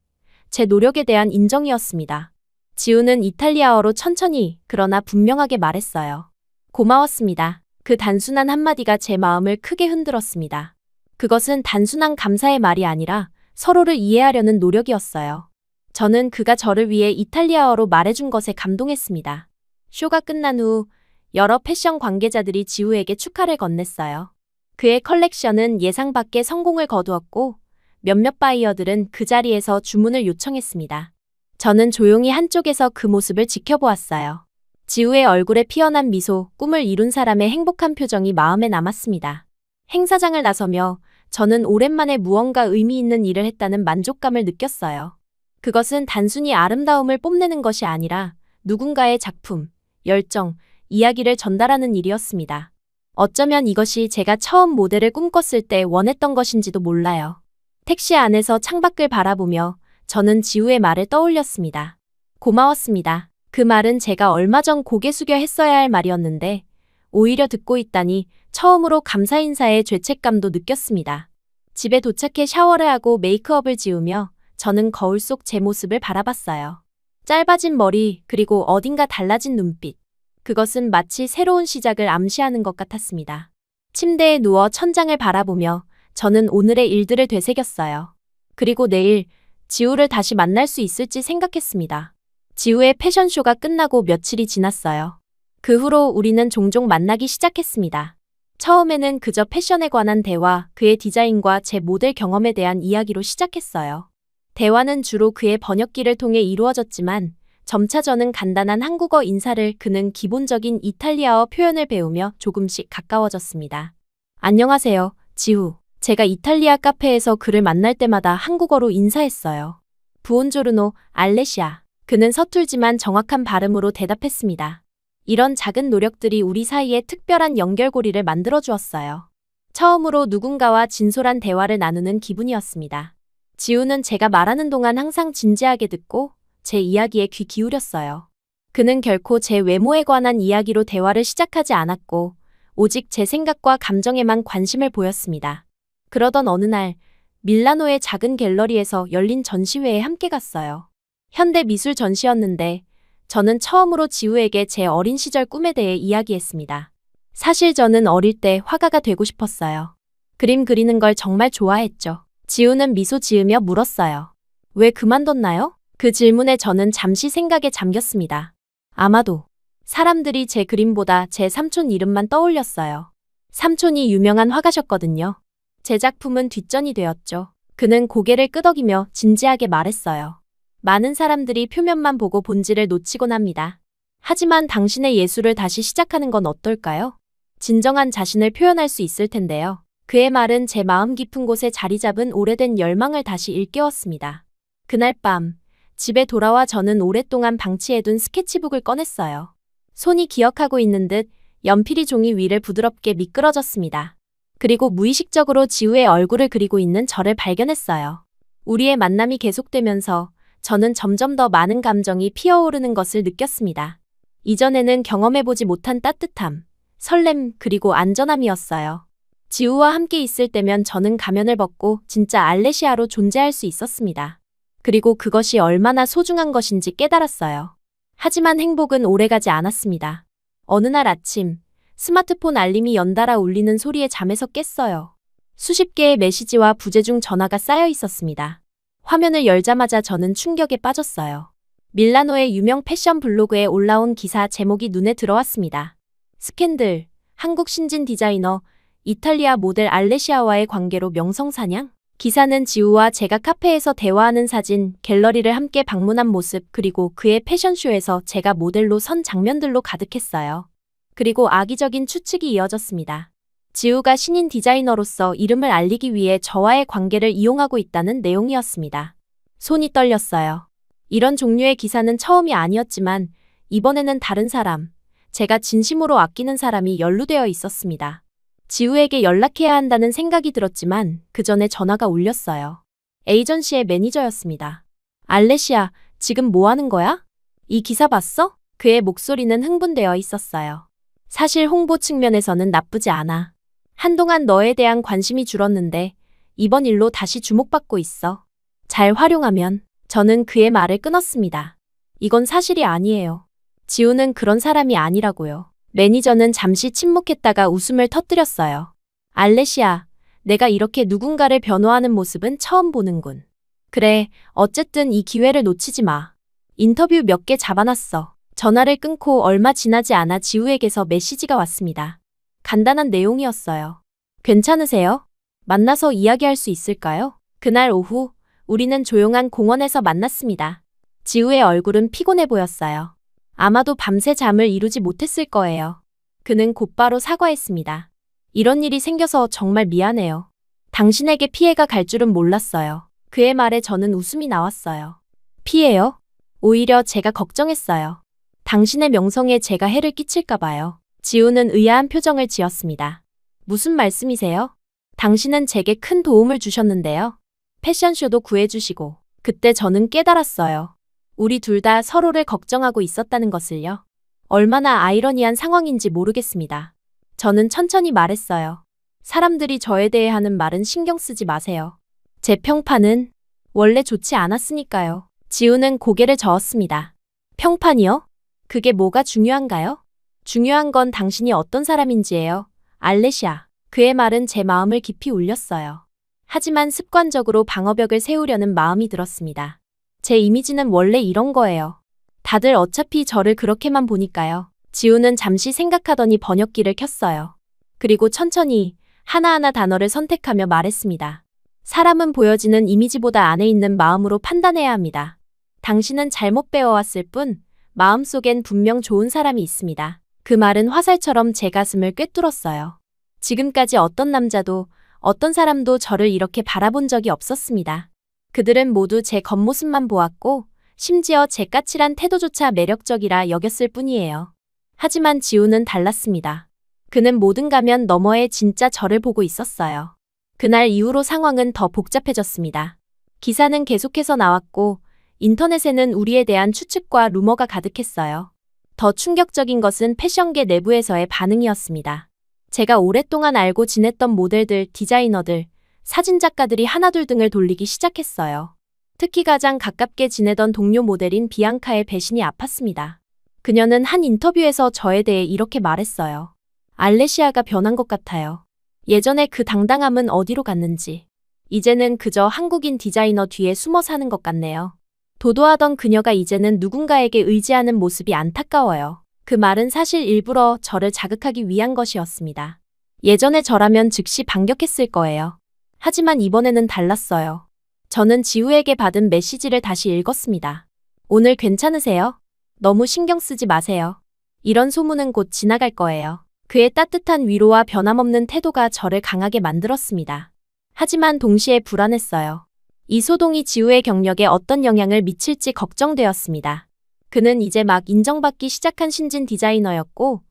제 노력에 대한 인정이었습니다. 지우는 이탈리아어로 천천히 그러나 분명하게 말했어요. 고마웠습니다. 그 단순한 한마디가 제 마음을 크게 흔들었습니다. 그것은 단순한 감사의 말이 아니라 서로를 이해하려는 노력이었어요. 저는 그가 저를 위해 이탈리아어로 말해준 것에 감동했습니다. 쇼가 끝난 후 여러 패션 관계자들이 지우에게 축하를 건넸어요. 그의 컬렉션은 예상 밖의 성공을 거두었고 몇몇 바이어들은 그 자리에서 주문을 요청했습니다. 저는 조용히 한쪽에서 그 모습을 지켜보았어요. 지우의 얼굴에 피어난 미소, 꿈을 이룬 사람의 행복한 표정이 마음에 남았습니다. 행사장을 나서며 저는 오랜만에 무언가 의미 있는 일을 했다는 만족감을 느꼈어요. 그것은 단순히 아름다움을 뽐내는 것이 아니라 누군가의 작품, 열정, 이야기를 전달하는 일이었습니다. 어쩌면 이것이 제가 처음 모델을 꿈꿨을 때 원했던 것인지도 몰라요. 택시 안에서 창밖을 바라보며 저는 지우의 말을 떠올렸습니다. 고마웠습니다. 그 말은 제가 얼마 전 고개 숙여 했어야 할 말이었는데 오히려 듣고 있다니 처음으로 감사 인사의 죄책감도 느꼈습니다. 집에 도착해 샤워를 하고 메이크업을 지우며 저는 거울 속 제 모습을 바라봤어요. 짧아진 머리 그리고 어딘가 달라진 눈빛. 그것은 마치 새로운 시작을 암시하는 것 같았습니다. 침대에 누워 천장을 바라보며 저는 오늘의 일들을 되새겼어요. 그리고 내일 지우를 다시 만날 수 있을지 생각했습니다. 지우의 패션쇼가 끝나고 며칠이 지났어요. 그 후로 우리는 종종 만나기 시작했습니다. 처음에는 그저 패션에 관한 대화, 그의 디자인과 제 모델 경험에 대한 이야기로 시작했어요. 대화는 주로 그의 번역기를 통해 이루어졌지만 점차 저는 간단한 한국어 인사를, 그는 기본적인 이탈리아어 표현을 배우며 조금씩 가까워졌습니다. 안녕하세요, 지우. 제가 이탈리아 카페에서 그를 만날 때마다 한국어로 인사했어요. 부온조르노, 알레시아. 그는 서툴지만 정확한 발음으로 대답했습니다. 이런 작은 노력들이 우리 사이에 특별한 연결고리를 만들어 주었어요. 처음으로 누군가와 진솔한 대화를 나누는 기분이었습니다. 지우는 제가 말하는 동안 항상 진지하게 듣고 제 이야기에 귀 기울였어요. 그는 결코 제 외모에 관한 이야기로 대화를 시작하지 않았고 오직 제 생각과 감정에만 관심을 보였습니다. 그러던 어느 날 밀라노의 작은 갤러리에서 열린 전시회에 함께 갔어요. 현대 미술 전시였는데 저는 처음으로 지우에게 제 어린 시절 꿈에 대해 이야기했습니다. 사실 저는 어릴 때 화가가 되고 싶었어요. 그림 그리는 걸 정말 좋아했죠. 지우는 미소 지으며 물었어요. 왜 그만뒀나요? 그 질문에 저는 잠시 생각에 잠겼습니다. 아마도 사람들이 제 그림보다 제 삼촌 이름만 떠올렸어요. 삼촌이 유명한 화가셨거든요. 제 작품은 뒷전이 되었죠. 그는 고개를 끄덕이며 진지하게 말했어요. 많은 사람들이 표면만 보고 본질을 놓치곤 합니다. 하지만 당신의 예술을 다시 시작하는 건 어떨까요? 진정한 자신을 표현할 수 있을 텐데요. 그의 말은 제 마음 깊은 곳에 자리 잡은 오래된 열망을 다시 일깨웠습니다. 그날 밤 집에 돌아와 저는 오랫동안 방치해둔 스케치북을 꺼냈어요. 손이 기억하고 있는 듯 연필이 종이 위를 부드럽게 미끄러졌습니다. 그리고 무의식적으로 지우의 얼굴을 그리고 있는 저를 발견했어요. 우리의 만남이 계속되면서 저는 점점 더 많은 감정이 피어오르는 것을 느꼈습니다. 이전에는 경험해보지 못한 따뜻함, 설렘, 그리고 안전함이었어요. 지우와 함께 있을 때면 저는 가면을 벗고 진짜 알레시아로 존재할 수 있었습니다. 그리고 그것이 얼마나 소중한 것인지 깨달았어요. 하지만 행복은 오래가지 않았습니다. 어느 날 아침, 스마트폰 알림이 연달아 울리는 소리에 잠에서 깼어요. 수십 개의 메시지와 부재중 전화가 쌓여 있었습니다. 화면을 열자마자 저는 충격에 빠졌어요. 밀라노의 유명 패션 블로그에 올라온 기사 제목이 눈에 들어왔습니다. 스캔들, 한국 신진 디자이너, 이탈리아 모델 알레시아와의 관계로 명성사냥? 기사는 지우와 제가 카페에서 대화하는 사진, 갤러리를 함께 방문한 모습, 그리고 그의 패션쇼에서 제가 모델로 선 장면들로 가득했어요. 그리고 악의적인 추측이 이어졌습니다. 지우가 신인 디자이너로서 이름을 알리기 위해 저와의 관계를 이용하고 있다는 내용이었습니다. 손이 떨렸어요. 이런 종류의 기사는 처음이 아니었지만 이번에는 다른 사람, 제가 진심으로 아끼는 사람이 연루되어 있었습니다. 지우에게 연락해야 한다는 생각이 들었지만 그 전에 전화가 울렸어요. 에이전시의 매니저였습니다. 알레시아, 지금 뭐 하는 거야? 이 기사 봤어? 그의 목소리는 흥분되어 있었어요. 사실 홍보 측면에서는 나쁘지 않아. 한동안 너에 대한 관심이 줄었는데 이번 일로 다시 주목받고 있어. 잘 활용하면. 저는 그의 말을 끊었습니다. 이건 사실이 아니에요. 지우는 그런 사람이 아니라고요. 매니저는 잠시 침묵했다가 웃음을 터뜨렸어요. 알레시아, 내가 이렇게 누군가를 변호하는 모습은 처음 보는군. 그래, 어쨌든 이 기회를 놓치지 마. 인터뷰 몇 개 잡아놨어. 전화를 끊고 얼마 지나지 않아 지우에게서 메시지가 왔습니다. 간단한 내용이었어요. 괜찮으세요? 만나서 이야기할 수 있을까요? 그날 오후, 우리는 조용한 공원에서 만났습니다. 지우의 얼굴은 피곤해 보였어요. 아마도 밤새 잠을 이루지 못했을 거예요. 그는 곧바로 사과했습니다. 이런 일이 생겨서 정말 미안해요. 당신에게 피해가 갈 줄은 몰랐어요. 그의 말에 저는 웃음이 나왔어요. 피해요? 오히려 제가 걱정했어요. 당신의 명성에 제가 해를 끼칠까 봐요. 지우는 의아한 표정을 지었습니다. 무슨 말씀이세요? 당신은 제게 큰 도움을 주셨는데요. 패션쇼도 구해주시고. 그때 저는 깨달았어요. 우리 둘 다 서로를 걱정하고 있었다는 것을요. 얼마나 아이러니한 상황인지 모르겠습니다. 저는 천천히 말했어요. 사람들이 저에 대해 하는 말은 신경 쓰지 마세요. 제 평판은 원래 좋지 않았으니까요. 지우는 고개를 저었습니다. 평판이요? 그게 뭐가 중요한가요? 중요한 건 당신이 어떤 사람인지예요. 알레시아. 그의 말은 제 마음을 깊이 울렸어요. 하지만 습관적으로 방어벽을 세우려는 마음이 들었습니다. 제 이미지는 원래 이런 거예요. 다들 어차피 저를 그렇게만 보니까요. 지우는 잠시 생각하더니 번역기를 켰어요. 그리고 천천히 하나하나 단어를 선택하며 말했습니다. 사람은 보여지는 이미지보다 안에 있는 마음으로 판단해야 합니다. 당신은 잘못 배워왔을 뿐 마음속엔 분명 좋은 사람이 있습니다. 그 말은 화살처럼 제 가슴을 꿰뚫었어요. 지금까지 어떤 남자도 어떤 사람도 저를 이렇게 바라본 적이 없었습니다. 그들은 모두 제 겉모습만 보았고 심지어 제 까칠한 태도조차 매력적이라 여겼을 뿐이에요. 하지만 지우는 달랐습니다. 그는 모든 가면 너머에 진짜 저를 보고 있었어요. 그날 이후로 상황은 더 복잡해졌습니다. 기사는 계속해서 나왔고 인터넷에는 우리에 대한 추측과 루머가 가득했어요. 더 충격적인 것은 패션계 내부에서의 반응이었습니다. 제가 오랫동안 알고 지냈던 모델들, 디자이너들, 사진작가들이 하나둘 등을 돌리기 시작했어요. 특히 가장 가깝게 지내던 동료 모델인 비앙카의 배신이 아팠습니다. 그녀는 한 인터뷰에서 저에 대해 이렇게 말했어요. 알레시아가 변한 것 같아요. 예전에 그 당당함은 어디로 갔는지. 이제는 그저 한국인 디자이너 뒤에 숨어 사는 것 같네요. 도도하던 그녀가 이제는 누군가에게 의지하는 모습이 안타까워요. 그 말은 사실 일부러 저를 자극하기 위한 것이었습니다. 예전에 저라면 즉시 반격했을 거예요. 하지만 이번에는 달랐어요. 저는 지우에게 받은 메시지를 다시 읽었습니다. 오늘 괜찮으세요? 너무 신경 쓰지 마세요. 이런 소문은 곧 지나갈 거예요. 그의 따뜻한 위로와 변함없는 태도가 저를 강하게 만들었습니다. 하지만 동시에 불안했어요. 이 소동이 지우의 경력에 어떤 영향을 미칠지 걱정되었습니다. 그는 이제 막 인정받기 시작한 신진 디자이너였고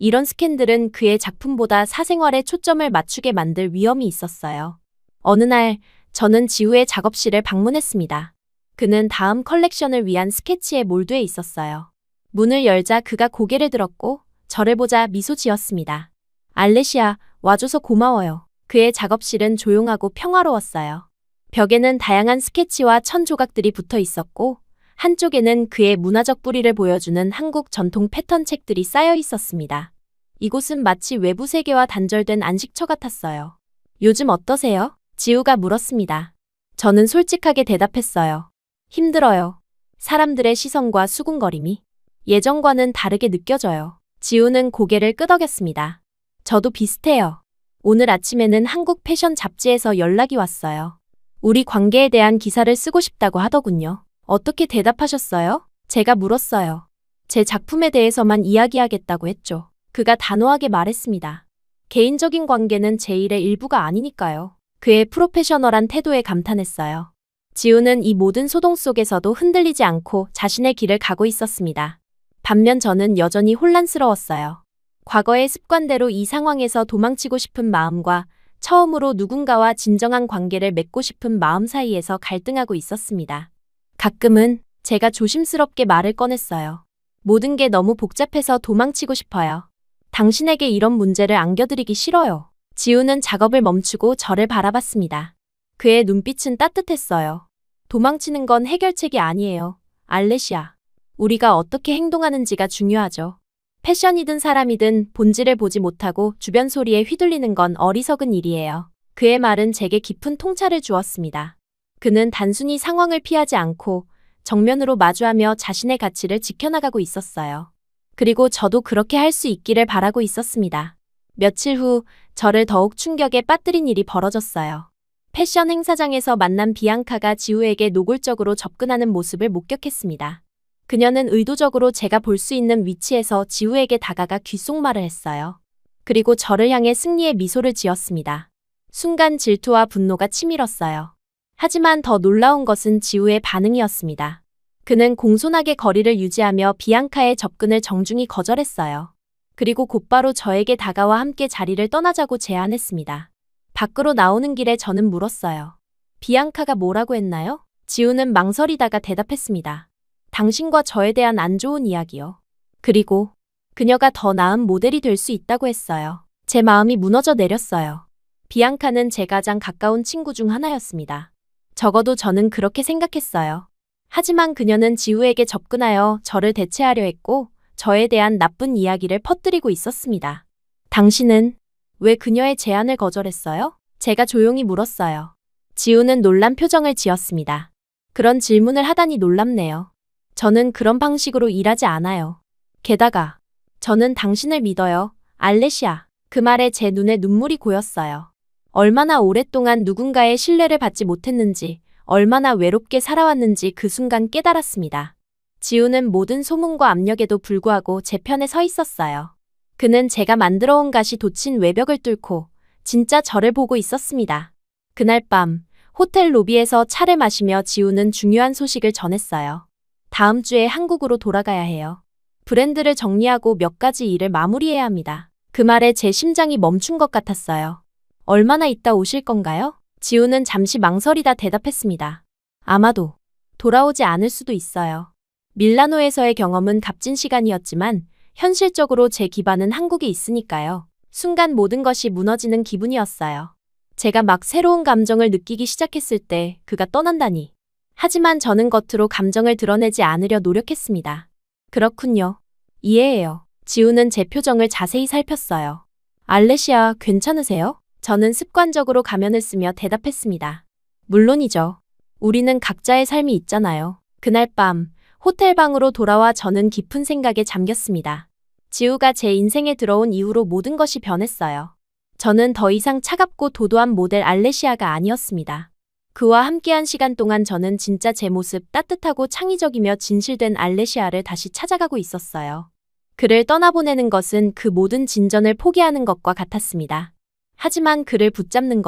이런 스캔들은 그의 작품보다 사생활에 초점을 맞추게 만들 위험이 있었어요. 어느 날 저는 지우의 작업실을 방문했습니다. 그는 다음 컬렉션을 위한 스케치에 몰두해 있었어요. 문을 열자 그가 고개를 들었고 저를 보자 미소 지었습니다. 알레시아, 와줘서 고마워요. 그의 작업실은 조용하고 평화로웠어요. 벽에는 다양한 스케치와 천 조각들이 붙어 있었고 한쪽에는 그의 문화적 뿌리를 보여주는 한국 전통 패턴 책들이 쌓여 있었습니다. 이곳은 마치 외부 세계와 단절된 안식처 같았어요. 요즘 어떠세요? 지우가 물었습니다. 저는 솔직하게 대답했어요. 힘들어요. 사람들의 시선과 수군거림이 예전과는 다르게 느껴져요. 지우는 고개를 끄덕였습니다. 저도 비슷해요. 오늘 아침에는 한국 패션 잡지에서 연락이 왔어요. 우리 관계에 대한 기사를 쓰고 싶다고 하더군요. 어떻게 대답하셨어요? 제가 물었어요. 제 작품에 대해서만 이야기하겠다고 했죠. 그가 단호하게 말했습니다. 개인적인 관계는 제 일의 일부가 아니니까요. 그의 프로페셔널한 태도에 감탄했어요. 지우는 이 모든 소동 속에서도 흔들리지 않고 자신의 길을 가고 있었습니다. 반면 저는 여전히 혼란스러웠어요. 과거의 습관대로 이 상황에서 도망치고 싶은 마음과 처음으로 누군가와 진정한 관계를 맺고 싶은 마음 사이에서 갈등하고 있었습니다. 가끔은 제가 조심스럽게 말을 꺼냈어요. 모든 게 너무 복잡해서 도망치고 싶어요. 당신에게 이런 문제를 안겨드리기 싫어요. 지우는 작업을 멈추고 저를 바라봤습니다. 그의 눈빛은 따뜻했어요. 도망치는 건 해결책이 아니에요. 알레시아. 우리가 어떻게 행동하는지가 중요하죠. 패션이든 사람이든 본질을 보지 못하고 주변 소리에 휘둘리는 건 어리석은 일이에요. 그의 말은 제게 깊은 통찰을 주었습니다. 그는 단순히 상황을 피하지 않고 정면으로 마주하며 자신의 가치를 지켜나가고 있었어요. 그리고 저도 그렇게 할 수 있기를 바라고 있었습니다. 며칠 후 저를 더욱 충격에 빠뜨린 일이 벌어졌어요. 패션 행사장에서 만난 비앙카가 지우에게 노골적으로 접근하는 모습을 목격했습니다. 그녀는 의도적으로 제가 볼 수 있는 위치에서 지우에게 다가가 귓속말을 했어요. 그리고 저를 향해 승리의 미소를 지었습니다. 순간 질투와 분노가 치밀었어요. 하지만 더 놀라운 것은 지우의 반응이었습니다. 그는 공손하게 거리를 유지하며 비앙카의 접근을 정중히 거절했어요. 그리고 곧바로 저에게 다가와 함께 자리를 떠나자고 제안했습니다. 밖으로 나오는 길에 저는 물었어요. 비앙카가 뭐라고 했나요? 지우는 망설이다가 대답했습니다. 당신과 저에 대한 안 좋은 이야기요. 그리고 그녀가 더 나은 모델이 될 수 있다고 했어요. 제 마음이 무너져 내렸어요. 비앙카는 제 가장 가까운 친구 중 하나였습니다. 적어도 저는 그렇게 생각했어요. 하지만 그녀는 지우에게 접근하여 저를 대체하려 했고 저에 대한 나쁜 이야기를 퍼뜨리고 있었습니다. 당신은 왜 그녀의 제안을 거절했어요? 제가 조용히 물었어요. 지우는 놀란 표정을 지었습니다. 그런 질문을 하다니 놀랍네요. 저는 그런 방식으로 일하지 않아요. 게다가 저는 당신을 믿어요. 알레시아. 그 말에 제 눈에 눈물이 고였어요. 얼마나 오랫동안 누군가의 신뢰를 받지 못했는지, 얼마나 외롭게 살아왔는지 그 순간 깨달았습니다. 지우는 모든 소문과 압력에도 불구하고 제 편에 서 있었어요. 그는 제가 만들어온 갓이 돋친 외벽을 뚫고 진짜 저를 보고 있었습니다. 그날 밤 호텔 로비에서 차를 마시며 지우는 중요한 소식을 전했어요. 다음 주에 한국으로 돌아가야 해요. 브랜드를 정리하고 몇 가지 일을 마무리해야 합니다. 그 말에 제 심장이 멈춘 것 같았어요. 얼마나 있다 오실 건가요? 지우는 잠시 망설이다 대답했습니다. 아마도 돌아오지 않을 수도 있어요. 밀라노에서의 경험은 값진 시간이었지만 현실적으로 제 기반은 한국에 있으니까요. 순간 모든 것이 무너지는 기분이었어요. 제가 막 새로운 감정을 느끼기 시작했을 때 그가 떠난다니. 하지만 저는 겉으로 감정을 드러내지 않으려 노력했습니다. 그렇군요. 이해해요. 지우는 제 표정을 자세히 살폈어요. 알레시아, 괜찮으세요? 저는 습관적으로 가면을 쓰며 대답했습니다. 물론이죠. 우리는 각자의 삶이 있잖아요. 그날 밤 호텔 방으로 돌아와 저는 깊은 생각에 잠겼습니다. 지우가 제 인생에 들어온 이후로 모든 것이 변했어요. 저는 더 이상 차갑고 도도한 모델 알레시아가 아니었습니다. 그와 함께한 시간 동안 저는 진짜 제 모습, 따뜻하고 창의적이며 진실된 알레시아를 다시 찾아가고 있었어요. 그를 떠나보내는 것은 그 모든 진전을 포기하는 것과 같았습니다. 하지만 그를 붙잡는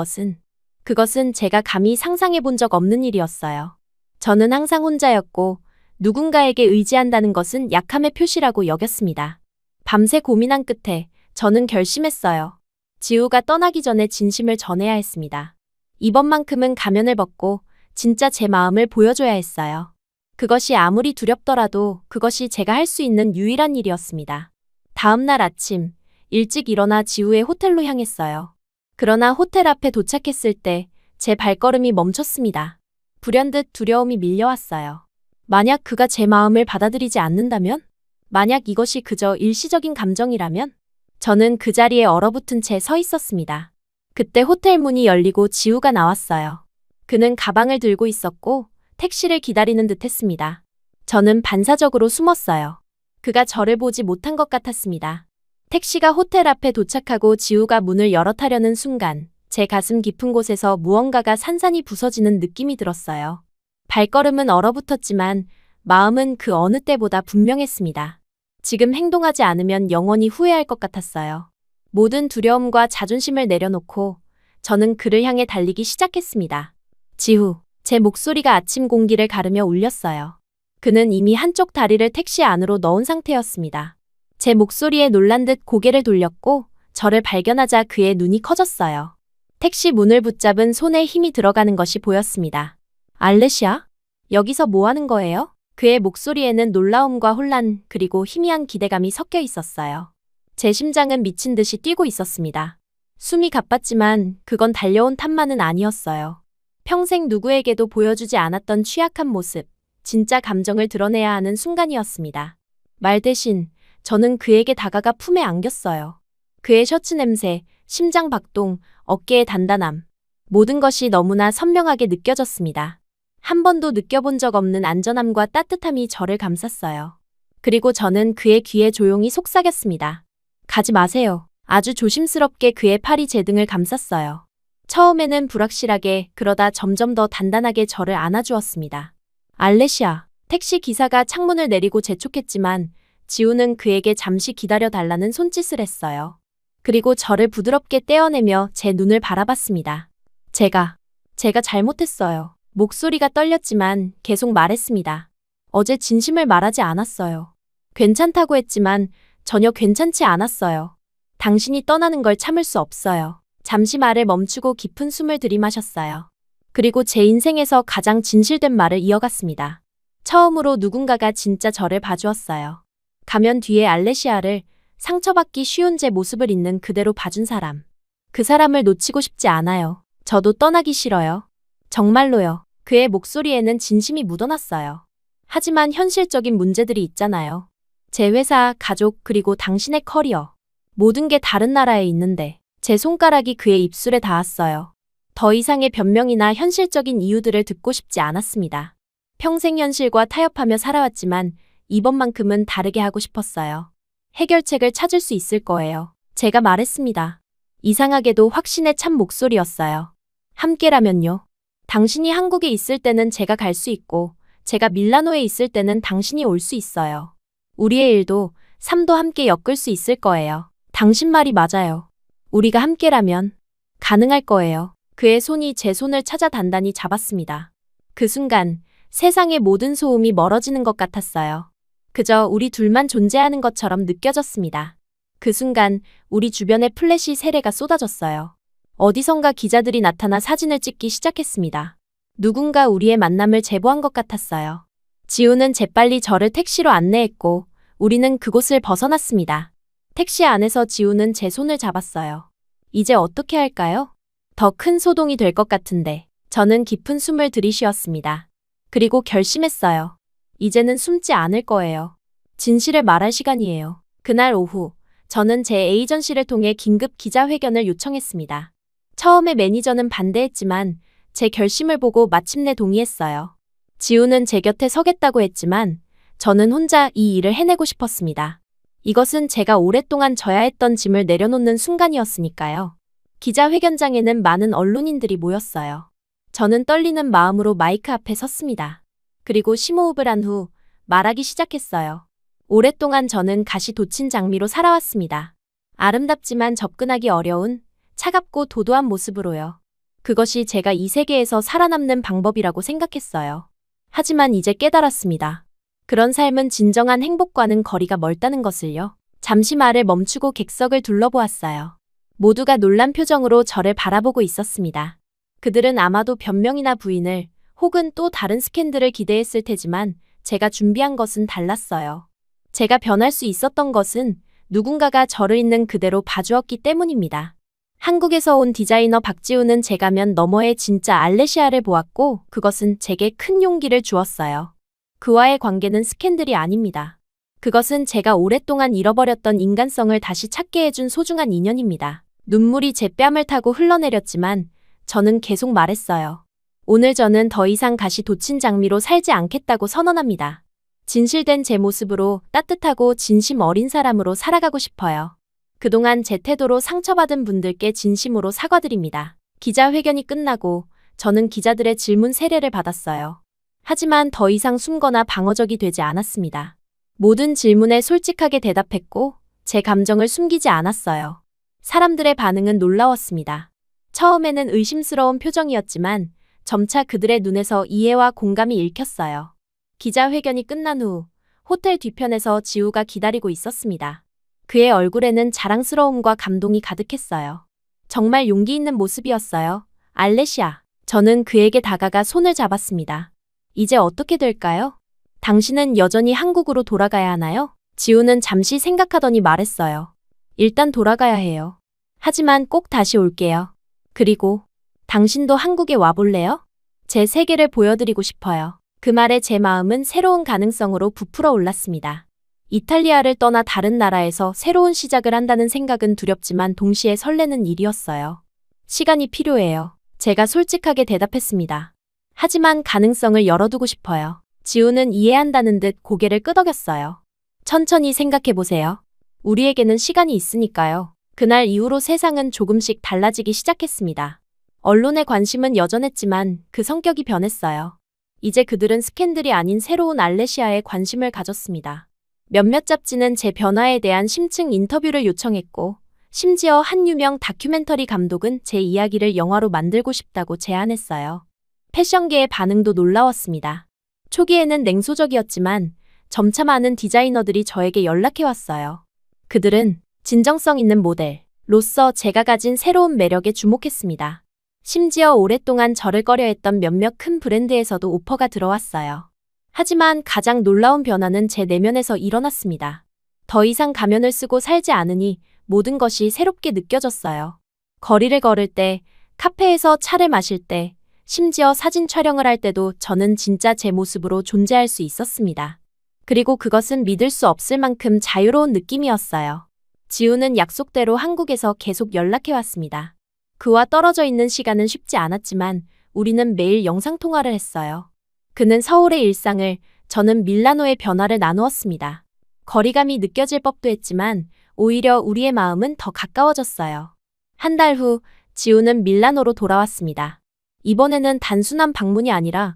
그것은 제가 감히 상상해 본 적 없는 일이었어요. 저는 항상 혼자였고 누군가에게 의지한다는 것은 약함의 표시라고 여겼습니다. 밤새 고민한 끝에 저는 결심했어요. 지우가 떠나기 전에 진심을 전해야 했습니다. 이번만큼은 가면을 벗고 진짜 제 마음을 보여줘야 했어요. 그것이 아무리 두렵더라도 그것이 제가 할 수 있는 유일한 일이었습니다. 다음 날 아침, 일찍 일어나 지우의 호텔로 향했어요. 그러나 호텔 앞에 도착했을 때 제 발걸음이 멈췄습니다. 불현듯 두려움이 밀려왔어요. 만약 그가 제 마음을 받아들이지 않는다면? 만약 이것이 그저 일시적인 감정이라면? 저는 그 자리에 얼어붙은 채 서 있었습니다. 그때 호텔 문이 열리고 지우가 나왔어요. 그는 가방을 들고 있었고 택시를 기다리는 듯 했습니다. 저는 반사적으로 숨었어요. 그가 저를 보지 못한 것 같았습니다. 택시가 호텔 앞에 도착하고 지우가 문을 열어 타려는 순간 제 가슴 깊은 곳에서 무언가가 산산이 부서지는 느낌이 들었어요. 발걸음은 얼어붙었지만 마음은 그 어느 때보다 분명했습니다. 지금 행동하지 않으면 영원히 후회할 것 같았어요. 모든 두려움과 자존심을 내려놓고 저는 그를 향해 달리기 시작했습니다. 지우, 제 목소리가 아침 공기를 가르며 울렸어요. 그는 이미 한쪽 다리를 택시 안으로 넣은 상태였습니다. 제 목소리에 놀란 듯 고개를 돌렸고 저를 발견하자 그의 눈이 커졌어요. 택시 문을 붙잡은 손에 힘이 들어가는 것이 보였습니다. 알레시아? 여기서 뭐 하는 거예요? 그의 목소리에는 놀라움과 혼란 그리고 희미한 기대감이 섞여 있었어요. 제 심장은 미친 듯이 뛰고 있었습니다. 숨이 가빴지만 그건 달려온 탐만은 아니었어요. 평생 누구에게도 보여주지 않았던 취약한 모습, 진짜 감정을 드러내야 하는 순간이었습니다. 말 대신 저는 그에게 다가가 품에 안겼어요. 그의 셔츠 냄새, 심장 박동, 어깨의 단단함. 모든 것이 너무나 선명하게 느껴졌습니다. 한 번도 느껴본 적 없는 안전함과 따뜻함이 저를 감쌌어요. 그리고 저는 그의 귀에 조용히 속삭였습니다. 가지 마세요. 아주 조심스럽게 그의 팔이 제 등을 감쌌어요. 처음에는 불확실하게 그러다 점점 더 단단하게 저를 안아주었습니다. 알레시아. 택시 기사가 창문을 내리고 재촉했지만 지우는 그에게 잠시 기다려달라는 손짓을 했어요. 그리고 저를 부드럽게 떼어내며 제 눈을 바라봤습니다. 제가 잘못했어요. 목소리가 떨렸지만 계속 말했습니다. 어제 진심을 말하지 않았어요. 괜찮다고 했지만 전혀 괜찮지 않았어요. 당신이 떠나는 걸 참을 수 없어요. 잠시 말을 멈추고 깊은 숨을 들이마셨어요. 그리고 제 인생에서 가장 진실된 말을 이어갔습니다. 처음으로 누군가가 진짜 저를 봐주었어요. 가면 뒤에 알레시아를 상처받기 쉬운 제 모습을 있는 그대로 봐준 사람. 그 사람을 놓치고 싶지 않아요. 저도 떠나기 싫어요. 정말로요. 그의 목소리에는 진심이 묻어났어요. 하지만 현실적인 문제들이 있잖아요. 제 회사, 가족, 그리고 당신의 커리어. 모든 게 다른 나라에 있는데 제 손가락이 그의 입술에 닿았어요. 더 이상의 변명이나 현실적인 이유들을 듣고 싶지 않았습니다. 평생 현실과 타협하며 살아왔지만 이번만큼은 다르게 하고 싶었어요. 해결책을 찾을 수 있을 거예요. 제가 말했습니다. 이상하게도 확신에 찬 목소리였어요. 함께라면요. 당신이 한국에 있을 때는 제가 갈 수 있고 제가 밀라노에 있을 때는 당신이 올 수 있어요. 우리의 일도 삶도 함께 엮을 수 있을 거예요. 당신 말이 맞아요. 우리가 함께라면 가능할 거예요. 그의 손이 제 손을 찾아 단단히 잡았습니다. 그 순간 세상의 모든 소음이 멀어지는 것 같았어요. 그저 우리 둘만 존재하는 것처럼 느껴졌습니다. 그 순간 우리 주변에 플래시 세례가 쏟아졌어요. 어디선가 기자들이 나타나 사진을 찍기 시작했습니다. 누군가 우리의 만남을 제보한 것 같았어요. 지우는 재빨리 저를 택시로 안내했고 우리는 그곳을 벗어났습니다. 택시 안에서 지우는 제 손을 잡았어요. 이제 어떻게 할까요? 더 큰 소동이 될 것 같은데. 저는 깊은 숨을 들이쉬었습니다. 그리고 결심했어요. 이제는 숨지 않을 거예요. 진실을 말할 시간이에요. 그날 오후, 저는 제 에이전시를 통해 긴급 기자회견을 요청했습니다. 처음에 매니저는 반대했지만 제 결심을 보고 마침내 동의했어요. 지우는 제 곁에 서겠다고 했지만 저는 혼자 이 일을 해내고 싶었습니다. 이것은 제가 오랫동안 져야 했던 짐을 내려놓는 순간이었으니까요. 기자회견장에는 많은 언론인들이 모였어요. 저는 떨리는 마음으로 마이크 앞에 섰습니다. 그리고 심호흡을 한 후 말하기 시작했어요. 오랫동안 저는 가시 돋친 장미로 살아왔습니다. 아름답지만 접근하기 어려운 차갑고 도도한 모습으로요. 그것이 제가 이 세계에서 살아남는 방법이라고 생각했어요. 하지만 이제 깨달았습니다. 그런 삶은 진정한 행복과는 거리가 멀다는 것을요. 잠시 말을 멈추고 객석을 둘러보았어요. 모두가 놀란 표정으로 저를 바라보고 있었습니다. 그들은 아마도 변명이나 부인을 혹은 또 다른 스캔들을 기대했을 테지만 제가 준비한 것은 달랐어요. 제가 변할 수 있었던 것은 누군가가 저를 있는 그대로 봐주었기 때문입니다. 한국에서 온 디자이너 박지우는 제 가면 너머의 진짜 알레시아를 보았고 그것은 제게 큰 용기를 주었어요. 그와의 관계는 스캔들이 아닙니다. 그것은 제가 오랫동안 잃어버렸던 인간성을 다시 찾게 해준 소중한 인연입니다. 눈물이 제 뺨을 타고 흘러내렸지만 저는 계속 말했어요. 오늘 저는 더 이상 가시 돋친 장미로 살지 않겠다고 선언합니다. 진실된 제 모습으로 따뜻하고 진심 어린 사람으로 살아가고 싶어요. 그동안 제 태도로 상처받은 분들께 진심으로 사과드립니다. 기자회견이 끝나고 저는 기자들의 질문 세례를 받았어요. 하지만 더 이상 숨거나 방어적이 되지 않았습니다. 모든 질문에 솔직하게 대답했고 제 감정을 숨기지 않았어요. 사람들의 반응은 놀라웠습니다. 처음에는 의심스러운 표정이었지만 점차 그들의 눈에서 이해와 공감이 읽혔어요. 기자회견이 끝난 후 호텔 뒤편에서 지우가 기다리고 있었습니다. 그의 얼굴에는 자랑스러움과 감동이 가득했어요. 정말 용기 있는 모습이었어요. 알레시아. 저는 그에게 다가가 손을 잡았습니다. 이제 어떻게 될까요? 당신은 여전히 한국으로 돌아가야 하나요? 지우는 잠시 생각하더니 말했어요. 일단 돌아가야 해요. 하지만 꼭 다시 올게요. 그리고 당신도 한국에 와볼래요? 제 세계를 보여드리고 싶어요. 그 말에 제 마음은 새로운 가능성으로 부풀어 올랐습니다. 이탈리아를 떠나 다른 나라에서 새로운 시작을 한다는 생각은 두렵지만 동시에 설레는 일이었어요. 시간이 필요해요. 제가 솔직하게 대답했습니다. 하지만 가능성을 열어두고 싶어요. 지우는 이해한다는 듯 고개를 끄덕였어요. 천천히 생각해보세요. 우리에게는 시간이 있으니까요. 그날 이후로 세상은 조금씩 달라지기 시작했습니다. 언론의 관심은 여전했지만 그 성격이 변했어요. 이제 그들은 스캔들이 아닌 새로운 알레시아에 관심을 가졌습니다. 몇몇 잡지는 제 변화에 대한 심층 인터뷰를 요청했고 심지어 한 유명 다큐멘터리 감독은 제 이야기를 영화로 만들고 싶다고 제안했어요. 패션계의 반응도 놀라웠습니다. 초기에는 냉소적이었지만 점차 많은 디자이너들이 저에게 연락해왔어요. 그들은 진정성 있는 모델로서 제가 가진 새로운 매력에 주목했습니다. 심지어 오랫동안 저를 꺼려했던 몇몇 큰 브랜드에서도 오퍼가 들어왔어요. 하지만 가장 놀라운 변화는 제 내면에서 일어났습니다. 더 이상 가면을 쓰고 살지 않으니 모든 것이 새롭게 느껴졌어요. 거리를 걸을 때, 카페에서 차를 마실 때, 심지어 사진 촬영을 할 때도 저는 진짜 제 모습으로 존재할 수 있었습니다. 그리고 그것은 믿을 수 없을 만큼 자유로운 느낌이었어요. 지우는 약속대로 한국에서 계속 연락해왔습니다. 그와 떨어져 있는 시간은 쉽지 않았지만 우리는 매일 영상통화를 했어요. 그는 서울의 일상을, 저는 밀라노의 변화를 나누었습니다. 거리감이 느껴질 법도 했지만 오히려 우리의 마음은 더 가까워졌어요. 한 달 후 지우는 밀라노로 돌아왔습니다. 이번에는 단순한 방문이 아니라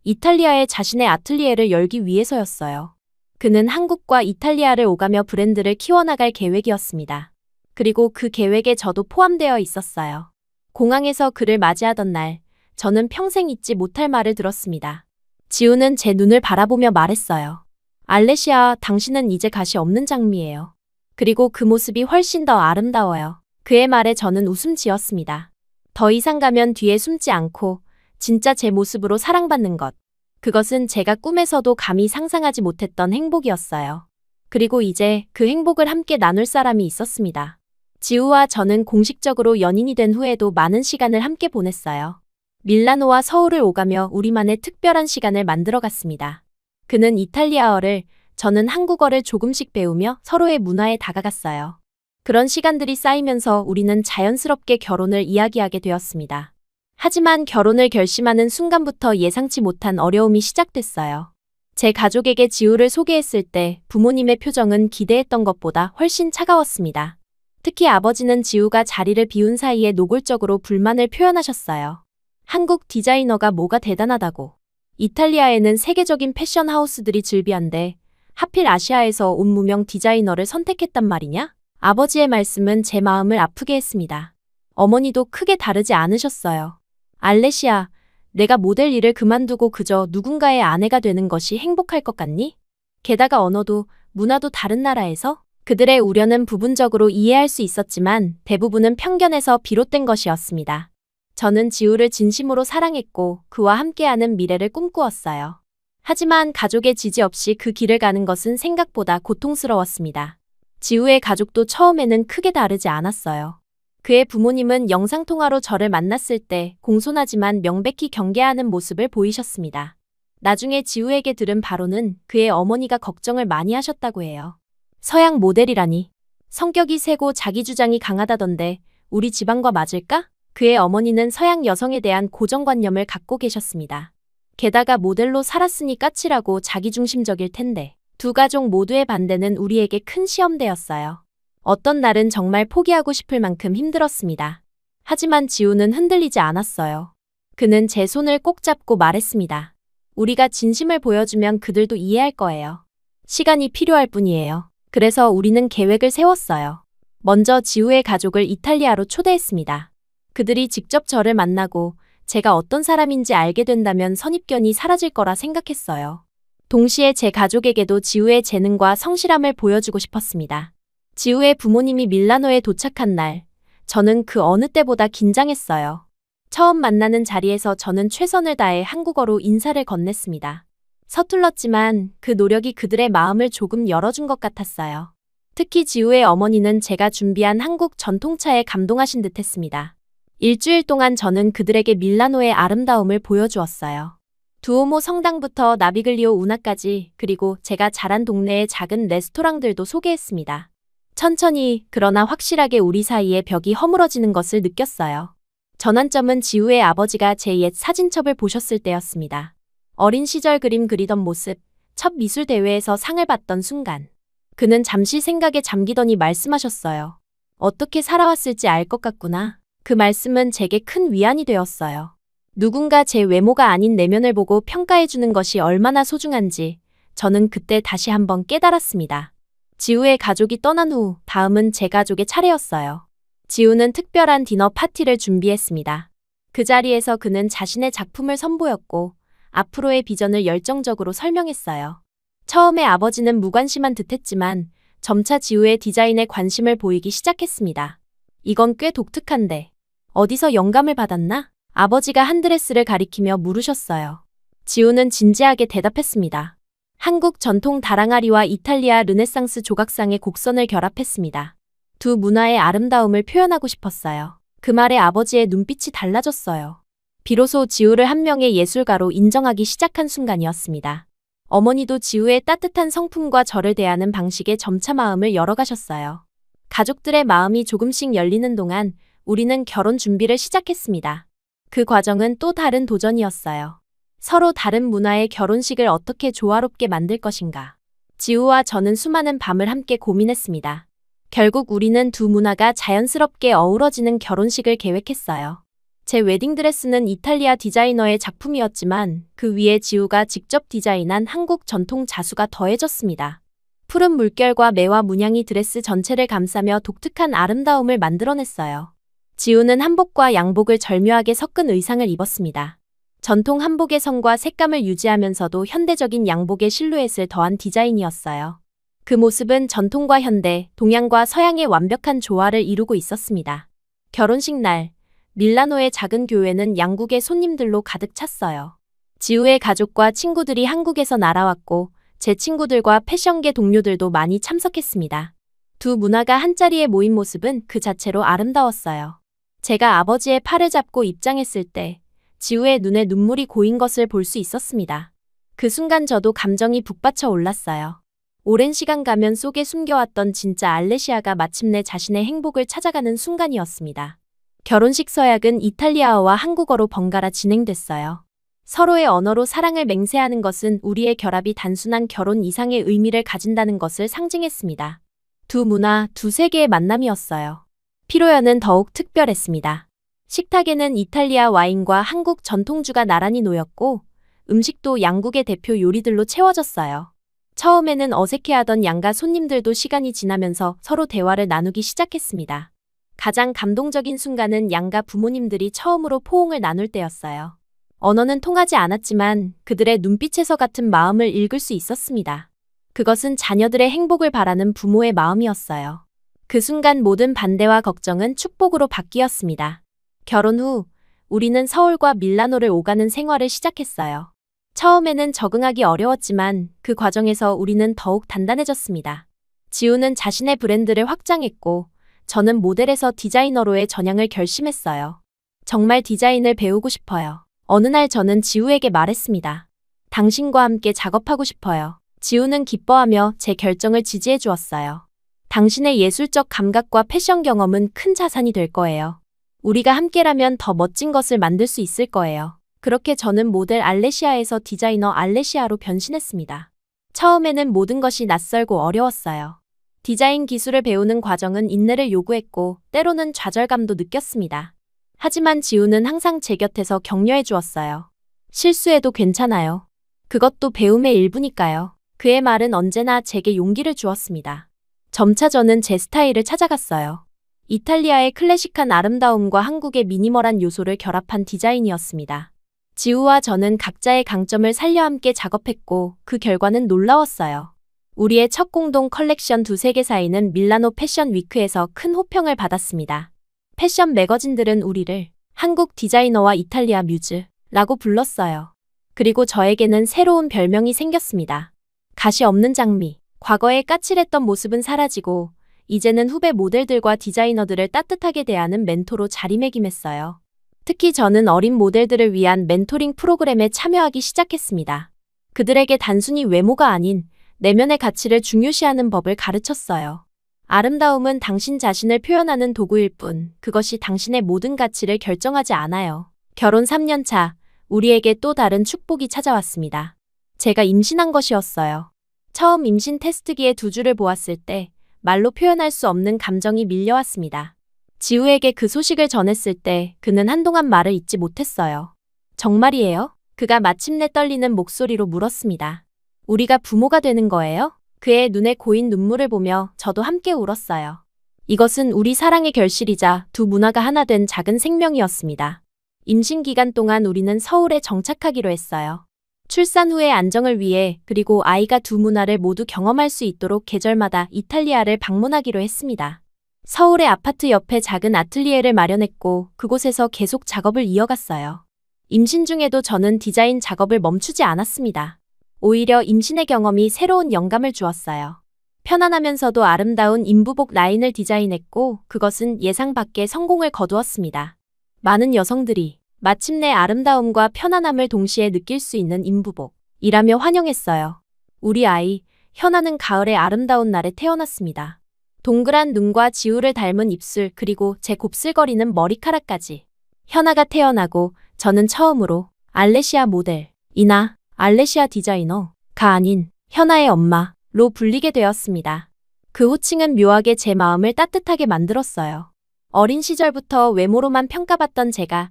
이탈리아에 자신의 아틀리에를 열기 위해서였어요. 그는 한국과 이탈리아를 오가며 브랜드를 키워나갈 계획이었습니다. 그리고 그 계획에 저도 포함되어 있었어요. 공항에서 그를 맞이하던 날, 저는 평생 잊지 못할 말을 들었습니다. 지우는 제 눈을 바라보며 말했어요. 알레시아, 당신은 이제 가시 없는 장미예요. 그리고 그 모습이 훨씬 더 아름다워요. 그의 말에 저는 웃음 지었습니다. 더 이상 가면 뒤에 숨지 않고 진짜 제 모습으로 사랑받는 것. 그것은 제가 꿈에서도 감히 상상하지 못했던 행복이었어요. 그리고 이제 그 행복을 함께 나눌 사람이 있었습니다. 지우와 저는 공식적으로 연인이 된 후에도 많은 시간을 함께 보냈어요. 밀라노와 서울을 오가며 우리만의 특별한 시간을 만들어갔습니다. 그는 이탈리아어를, 저는 한국어를 조금씩 배우며 서로의 문화에 다가갔어요. 그런 시간들이 쌓이면서 우리는 자연스럽게 결혼을 이야기하게 되었습니다. 하지만 결혼을 결심하는 순간부터 예상치 못한 어려움이 시작됐어요. 제 가족에게 지우를 소개했을 때 부모님의 표정은 기대했던 것보다 훨씬 차가웠습니다. 특히 아버지는 지우가 자리를 비운 사이에 노골적으로 불만을 표현하셨어요. 한국 디자이너가 뭐가 대단하다고. 이탈리아에는 세계적인 패션 하우스들이 즐비한데 하필 아시아에서 온 무명 디자이너를 선택했단 말이냐? 아버지의 말씀은 제 마음을 아프게 했습니다. 어머니도 크게 다르지 않으셨어요. 알레시아, 내가 모델 일을 그만두고 그저 누군가의 아내가 되는 것이 행복할 것 같니? 게다가 언어도, 문화도 다른 나라에서? 그들의 우려는 부분적으로 이해할 수 있었지만 대부분은 편견에서 비롯된 것이었습니다. 저는 지우를 진심으로 사랑했고 그와 함께하는 미래를 꿈꾸었어요. 하지만 가족의 지지 없이 그 길을 가는 것은 생각보다 고통스러웠습니다. 지우의 가족도 처음에는 크게 다르지 않았어요. 그의 부모님은 영상통화로 저를 만났을 때 공손하지만 명백히 경계하는 모습을 보이셨습니다. 나중에 지우에게 들은 바로는 그의 어머니가 걱정을 많이 하셨다고 해요. 서양 모델이라니. 성격이 세고 자기 주장이 강하다던데 우리 집안과 맞을까? 그의 어머니는 서양 여성에 대한 고정관념을 갖고 계셨습니다. 게다가 모델로 살았으니 까칠하고 자기중심적일 텐데. 두 가족 모두의 반대는 우리에게 큰 시험대였어요. 어떤 날은 정말 포기하고 싶을 만큼 힘들었습니다. 하지만 지우는 흔들리지 않았어요. 그는 제 손을 꼭 잡고 말했습니다. 우리가 진심을 보여주면 그들도 이해할 거예요. 시간이 필요할 뿐이에요. 그래서 우리는 계획을 세웠어요. 먼저 지우의 가족을 이탈리아로 초대했습니다. 그들이 직접 저를 만나고 제가 어떤 사람인지 알게 된다면 선입견이 사라질 거라 생각했어요. 동시에 제 가족에게도 지우의 재능과 성실함을 보여주고 싶었습니다. 지우의 부모님이 밀라노에 도착한 날, 저는 그 어느 때보다 긴장했어요. 처음 만나는 자리에서 저는 최선을 다해 한국어로 인사를 건넸습니다. 서툴렀지만 그 노력이 그들의 마음을 조금 열어준 것 같았어요. 특히 지우의 어머니는 제가 준비한 한국 전통차에 감동하신 듯했습니다. 일주일 동안 저는 그들에게 밀라노의 아름다움을 보여주었어요. 두오모 성당부터 나비글리오 운하까지, 그리고 제가 자란 동네의 작은 레스토랑들도 소개했습니다. 천천히 그러나 확실하게 우리 사이의 벽이 허물어지는 것을 느꼈어요. 전환점은 지우의 아버지가 제 옛 사진첩을 보셨을 때였습니다. 어린 시절 그림 그리던 모습, 첫 미술 대회에서 상을 받던 순간. 그는 잠시 생각에 잠기더니 말씀하셨어요. 어떻게 살아왔을지 알 것 같구나. 그 말씀은 제게 큰 위안이 되었어요. 누군가 제 외모가 아닌 내면을 보고 평가해주는 것이 얼마나 소중한지 저는 그때 다시 한번 깨달았습니다. 지우의 가족이 떠난 후 다음은 제 가족의 차례였어요. 지우는 특별한 디너 파티를 준비했습니다. 그 자리에서 그는 자신의 작품을 선보였고 앞으로의 비전을 열정적으로 설명했어요. 처음에 아버지는 무관심한 듯했지만 점차 지우의 디자인에 관심을 보이기 시작했습니다. 이건 꽤 독특한데 어디서 영감을 받았나? 아버지가 한 드레스를 가리키며 물으셨어요. 지우는 진지하게 대답했습니다. 한국 전통 다랑아리와 이탈리아 르네상스 조각상의 곡선을 결합했습니다. 두 문화의 아름다움을 표현하고 싶었어요. 그 말에 아버지의 눈빛이 달라졌어요. 비로소 지우를 한 명의 예술가로 인정하기 시작한 순간이었습니다. 어머니도 지우의 따뜻한 성품과 저를 대하는 방식에 점차 마음을 열어가셨어요. 가족들의 마음이 조금씩 열리는 동안 우리는 결혼 준비를 시작했습니다. 그 과정은 또 다른 도전이었어요. 서로 다른 문화의 결혼식을 어떻게 조화롭게 만들 것인가. 지우와 저는 수많은 밤을 함께 고민했습니다. 결국 우리는 두 문화가 자연스럽게 어우러지는 결혼식을 계획했어요. 제 웨딩드레스는 이탈리아 디자이너의 작품이었지만 그 위에 지우가 직접 디자인한 한국 전통 자수가 더해졌습니다. 푸른 물결과 매와 문양이 드레스 전체를 감싸며 독특한 아름다움을 만들어냈어요. 지우는 한복과 양복을 절묘하게 섞은 의상을 입었습니다. 전통 한복의 성과 색감을 유지하면서도 현대적인 양복의 실루엣을 더한 디자인이었어요. 그 모습은 전통과 현대, 동양과 서양의 완벽한 조화를 이루고 있었습니다. 결혼식 날, 밀라노의 작은 교회는 양국의 손님들로 가득 찼어요. 지우의 가족과 친구들이 한국에서 날아왔고 제 친구들과 패션계 동료들도 많이 참석했습니다. 두 문화가 한자리에 모인 모습은 그 자체로 아름다웠어요. 제가 아버지의 팔을 잡고 입장했을 때 지우의 눈에 눈물이 고인 것을 볼 수 있었습니다. 그 순간 저도 감정이 북받쳐 올랐어요. 오랜 시간 가면 속에 숨겨왔던 진짜 알레시아가 마침내 자신의 행복을 찾아가는 순간이었습니다. 결혼식 서약은 이탈리아어와 한국어로 번갈아 진행됐어요. 서로의 언어로 사랑을 맹세하는 것은 우리의 결합이 단순한 결혼 이상의 의미를 가진다는 것을 상징했습니다. 두 문화, 두 세계의 만남이었어요. 피로연은 더욱 특별했습니다. 식탁에는 이탈리아 와인과 한국 전통주가 나란히 놓였고 음식도 양국의 대표 요리들로 채워졌어요. 처음에는 어색해하던 양가 손님들도 시간이 지나면서 서로 대화를 나누기 시작했습니다. 가장 감동적인 순간은 양가 부모님들이 처음으로 포옹을 나눌 때였어요. 언어는 통하지 않았지만 그들의 눈빛에서 같은 마음을 읽을 수 있었습니다. 그것은 자녀들의 행복을 바라는 부모의 마음이었어요. 그 순간 모든 반대와 걱정은 축복으로 바뀌었습니다. 결혼 후 우리는 서울과 밀라노를 오가는 생활을 시작했어요. 처음에는 적응하기 어려웠지만 그 과정에서 우리는 더욱 단단해졌습니다. 지우는 자신의 브랜드를 확장했고 저는 모델에서 디자이너로의 전향을 결심했어요. 정말 디자인을 배우고 싶어요. 어느 날 저는 지우에게 말했습니다. 당신과 함께 작업하고 싶어요. 지우는 기뻐하며 제 결정을 지지해 주었어요. 당신의 예술적 감각과 패션 경험은 큰 자산이 될 거예요. 우리가 함께라면 더 멋진 것을 만들 수 있을 거예요. 그렇게 저는 모델 알레시아에서 디자이너 알레시아로 변신했습니다. 처음에는 모든 것이 낯설고 어려웠어요. 디자인 기술을 배우는 과정은 인내를 요구했고 때로는 좌절감도 느꼈습니다. 하지만 지우는 항상 제 곁에서 격려해 주었어요. 실수해도 괜찮아요. 그것도 배움의 일부니까요. 그의 말은 언제나 제게 용기를 주었습니다. 점차 저는 제 스타일을 찾아갔어요. 이탈리아의 클래식한 아름다움과 한국의 미니멀한 요소를 결합한 디자인이었습니다. 지우와 저는 각자의 강점을 살려 함께 작업했고 그 결과는 놀라웠어요. 우리의 첫 공동 컬렉션 두세 개 사이는 밀라노 패션 위크에서 큰 호평을 받았습니다. 패션 매거진들은 우리를 한국 디자이너와 이탈리아 뮤즈라고 불렀어요. 그리고 저에게는 새로운 별명이 생겼습니다. 가시 없는 장미. 과거의 까칠했던 모습은 사라지고 이제는 후배 모델들과 디자이너들을 따뜻하게 대하는 멘토로 자리매김했어요. 특히 저는 어린 모델들을 위한 멘토링 프로그램에 참여하기 시작했습니다. 그들에게 단순히 외모가 아닌 내면의 가치를 중요시하는 법을 가르쳤어요. 아름다움은 당신 자신을 표현하는 도구일 뿐 그것이 당신의 모든 가치를 결정하지 않아요. 결혼 3년 차, 우리에게 또 다른 축복이 찾아왔습니다. 제가 임신한 것이었어요. 처음 임신 테스트기의 두 줄을 보았을 때 말로 표현할 수 없는 감정이 밀려왔습니다. 지우에게 그 소식을 전했을 때 그는 한동안 말을 잇지 못했어요. 정말이에요? 그가 마침내 떨리는 목소리로 물었습니다. 우리가 부모가 되는 거예요? 그의 눈에 고인 눈물을 보며 저도 함께 울었어요. 이것은 우리 사랑의 결실이자 두 문화가 하나 된 작은 생명이었습니다. 임신 기간 동안 우리는 서울에 정착하기로 했어요. 출산 후의 안정을 위해 그리고 아이가 두 문화를 모두 경험할 수 있도록 계절마다 이탈리아를 방문하기로 했습니다. 서울의 아파트 옆에 작은 아틀리에를 마련했고 그곳에서 계속 작업을 이어갔어요. 임신 중에도 저는 디자인 작업을 멈추지 않았습니다. 오히려 임신의 경험이 새로운 영감을 주었어요. 편안하면서도 아름다운 인부복 라인을 디자인했고 그것은 예상 밖의 성공을 거두었습니다. 많은 여성들이 마침내 아름다움과 편안함을 동시에 느낄 수 있는 인부복이라며 환영했어요. 우리 아이, 현아는 가을의 아름다운 날에 태어났습니다. 동그란 눈과 지우를 닮은 입술 그리고 제 곱슬거리는 머리카락까지. 현아가 태어나고 저는 처음으로 알레시아 모델이나 알레시아 디자이너가 아닌 현아의 엄마로 불리게 되었습니다. 그 호칭은 묘하게 제 마음을 따뜻하게 만들었어요. 어린 시절부터 외모로만 평가받던 제가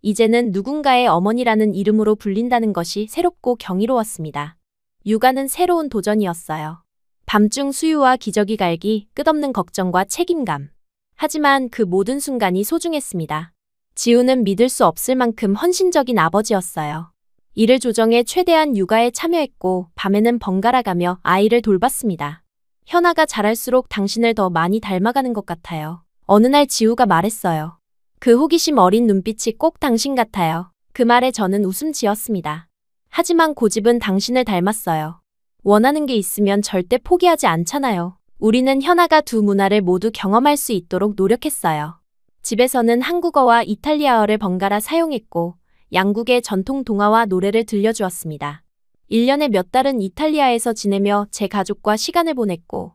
이제는 누군가의 어머니라는 이름으로 불린다는 것이 새롭고 경이로웠습니다. 육아는 새로운 도전이었어요. 밤중 수유와 기저귀 갈기, 끝없는 걱정과 책임감. 하지만 그 모든 순간이 소중했습니다. 지우는 믿을 수 없을 만큼 헌신적인 아버지였어요. 일을 조정해 최대한 육아에 참여했고 밤에는 번갈아가며 아이를 돌봤습니다. 현아가 자랄수록 당신을 더 많이 닮아가는 것 같아요. 어느 날 지우가 말했어요. 그 호기심 어린 눈빛이 꼭 당신 같아요. 그 말에 저는 웃음 지었습니다. 하지만 고집은 당신을 닮았어요. 원하는 게 있으면 절대 포기하지 않잖아요. 우리는 현아가 두 문화를 모두 경험할 수 있도록 노력했어요. 집에서는 한국어와 이탈리아어를 번갈아 사용했고 양국의 전통 동화와 노래를 들려주었습니다. 1년에 몇 달은 이탈리아에서 지내며 제 가족과 시간을 보냈고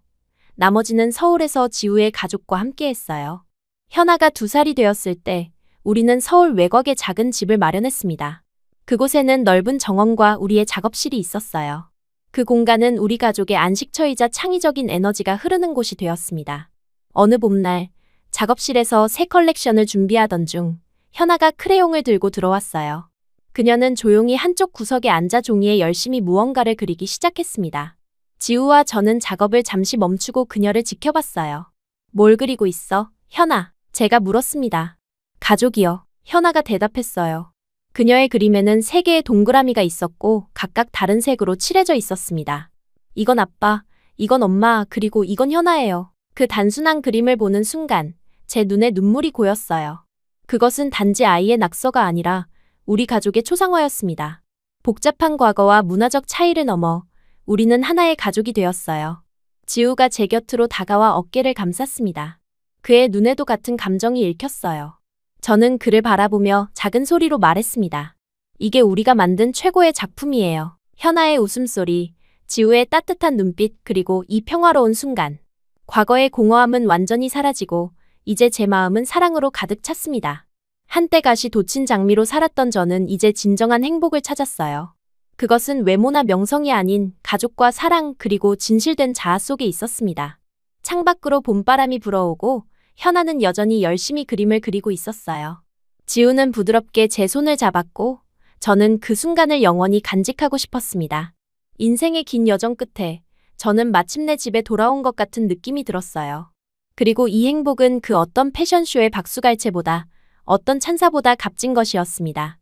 나머지는 서울에서 지우의 가족과 함께했어요. 현아가 2살이 되었을 때 우리는 서울 외곽에 작은 집을 마련했습니다. 그곳에는 넓은 정원과 우리의 작업실이 있었어요. 그 공간은 우리 가족의 안식처이자 창의적인 에너지가 흐르는 곳이 되었습니다. 어느 봄날 작업실에서 새 컬렉션을 준비하던 중 현아가 크레용을 들고 들어왔어요. 그녀는 조용히 한쪽 구석에 앉아 종이에 열심히 무언가를 그리기 시작했습니다. 지우와 저는 작업을 잠시 멈추고 그녀를 지켜봤어요. 뭘 그리고 있어, 현아? 제가 물었습니다. 가족이요. 현아가 대답했어요. 그녀의 그림에는 3개의 동그라미가 있었고 각각 다른 색으로 칠해져 있었습니다. 이건 아빠, 이건 엄마, 그리고 이건 현아예요. 그 단순한 그림을 보는 순간 제 눈에 눈물이 고였어요. 그것은 단지 아이의 낙서가 아니라 우리 가족의 초상화였습니다. 복잡한 과거와 문화적 차이를 넘어 우리는 하나의 가족이 되었어요. 지우가 제 곁으로 다가와 어깨를 감쌌습니다. 그의 눈에도 같은 감정이 읽혔어요. 저는 그를 바라보며 작은 소리로 말했습니다. 이게 우리가 만든 최고의 작품이에요. 현아의 웃음소리, 지우의 따뜻한 눈빛, 그리고 이 평화로운 순간. 과거의 공허함은 완전히 사라지고 이제 제 마음은 사랑으로 가득 찼습니다. 한때 가시 돋친 장미로 살았던 저는 이제 진정한 행복을 찾았어요. 그것은 외모나 명성이 아닌 가족과 사랑 그리고 진실된 자아 속에 있었습니다. 창밖으로 봄바람이 불어오고 현아는 여전히 열심히 그림을 그리고 있었어요. 지우는 부드럽게 제 손을 잡았고 저는 그 순간을 영원히 간직하고 싶었습니다. 인생의 긴 여정 끝에 저는 마침내 집에 돌아온 것 같은 느낌이 들었어요. 그리고 이 행복은 그 어떤 패션쇼의 박수갈채보다 어떤 찬사보다 값진 것이었습니다.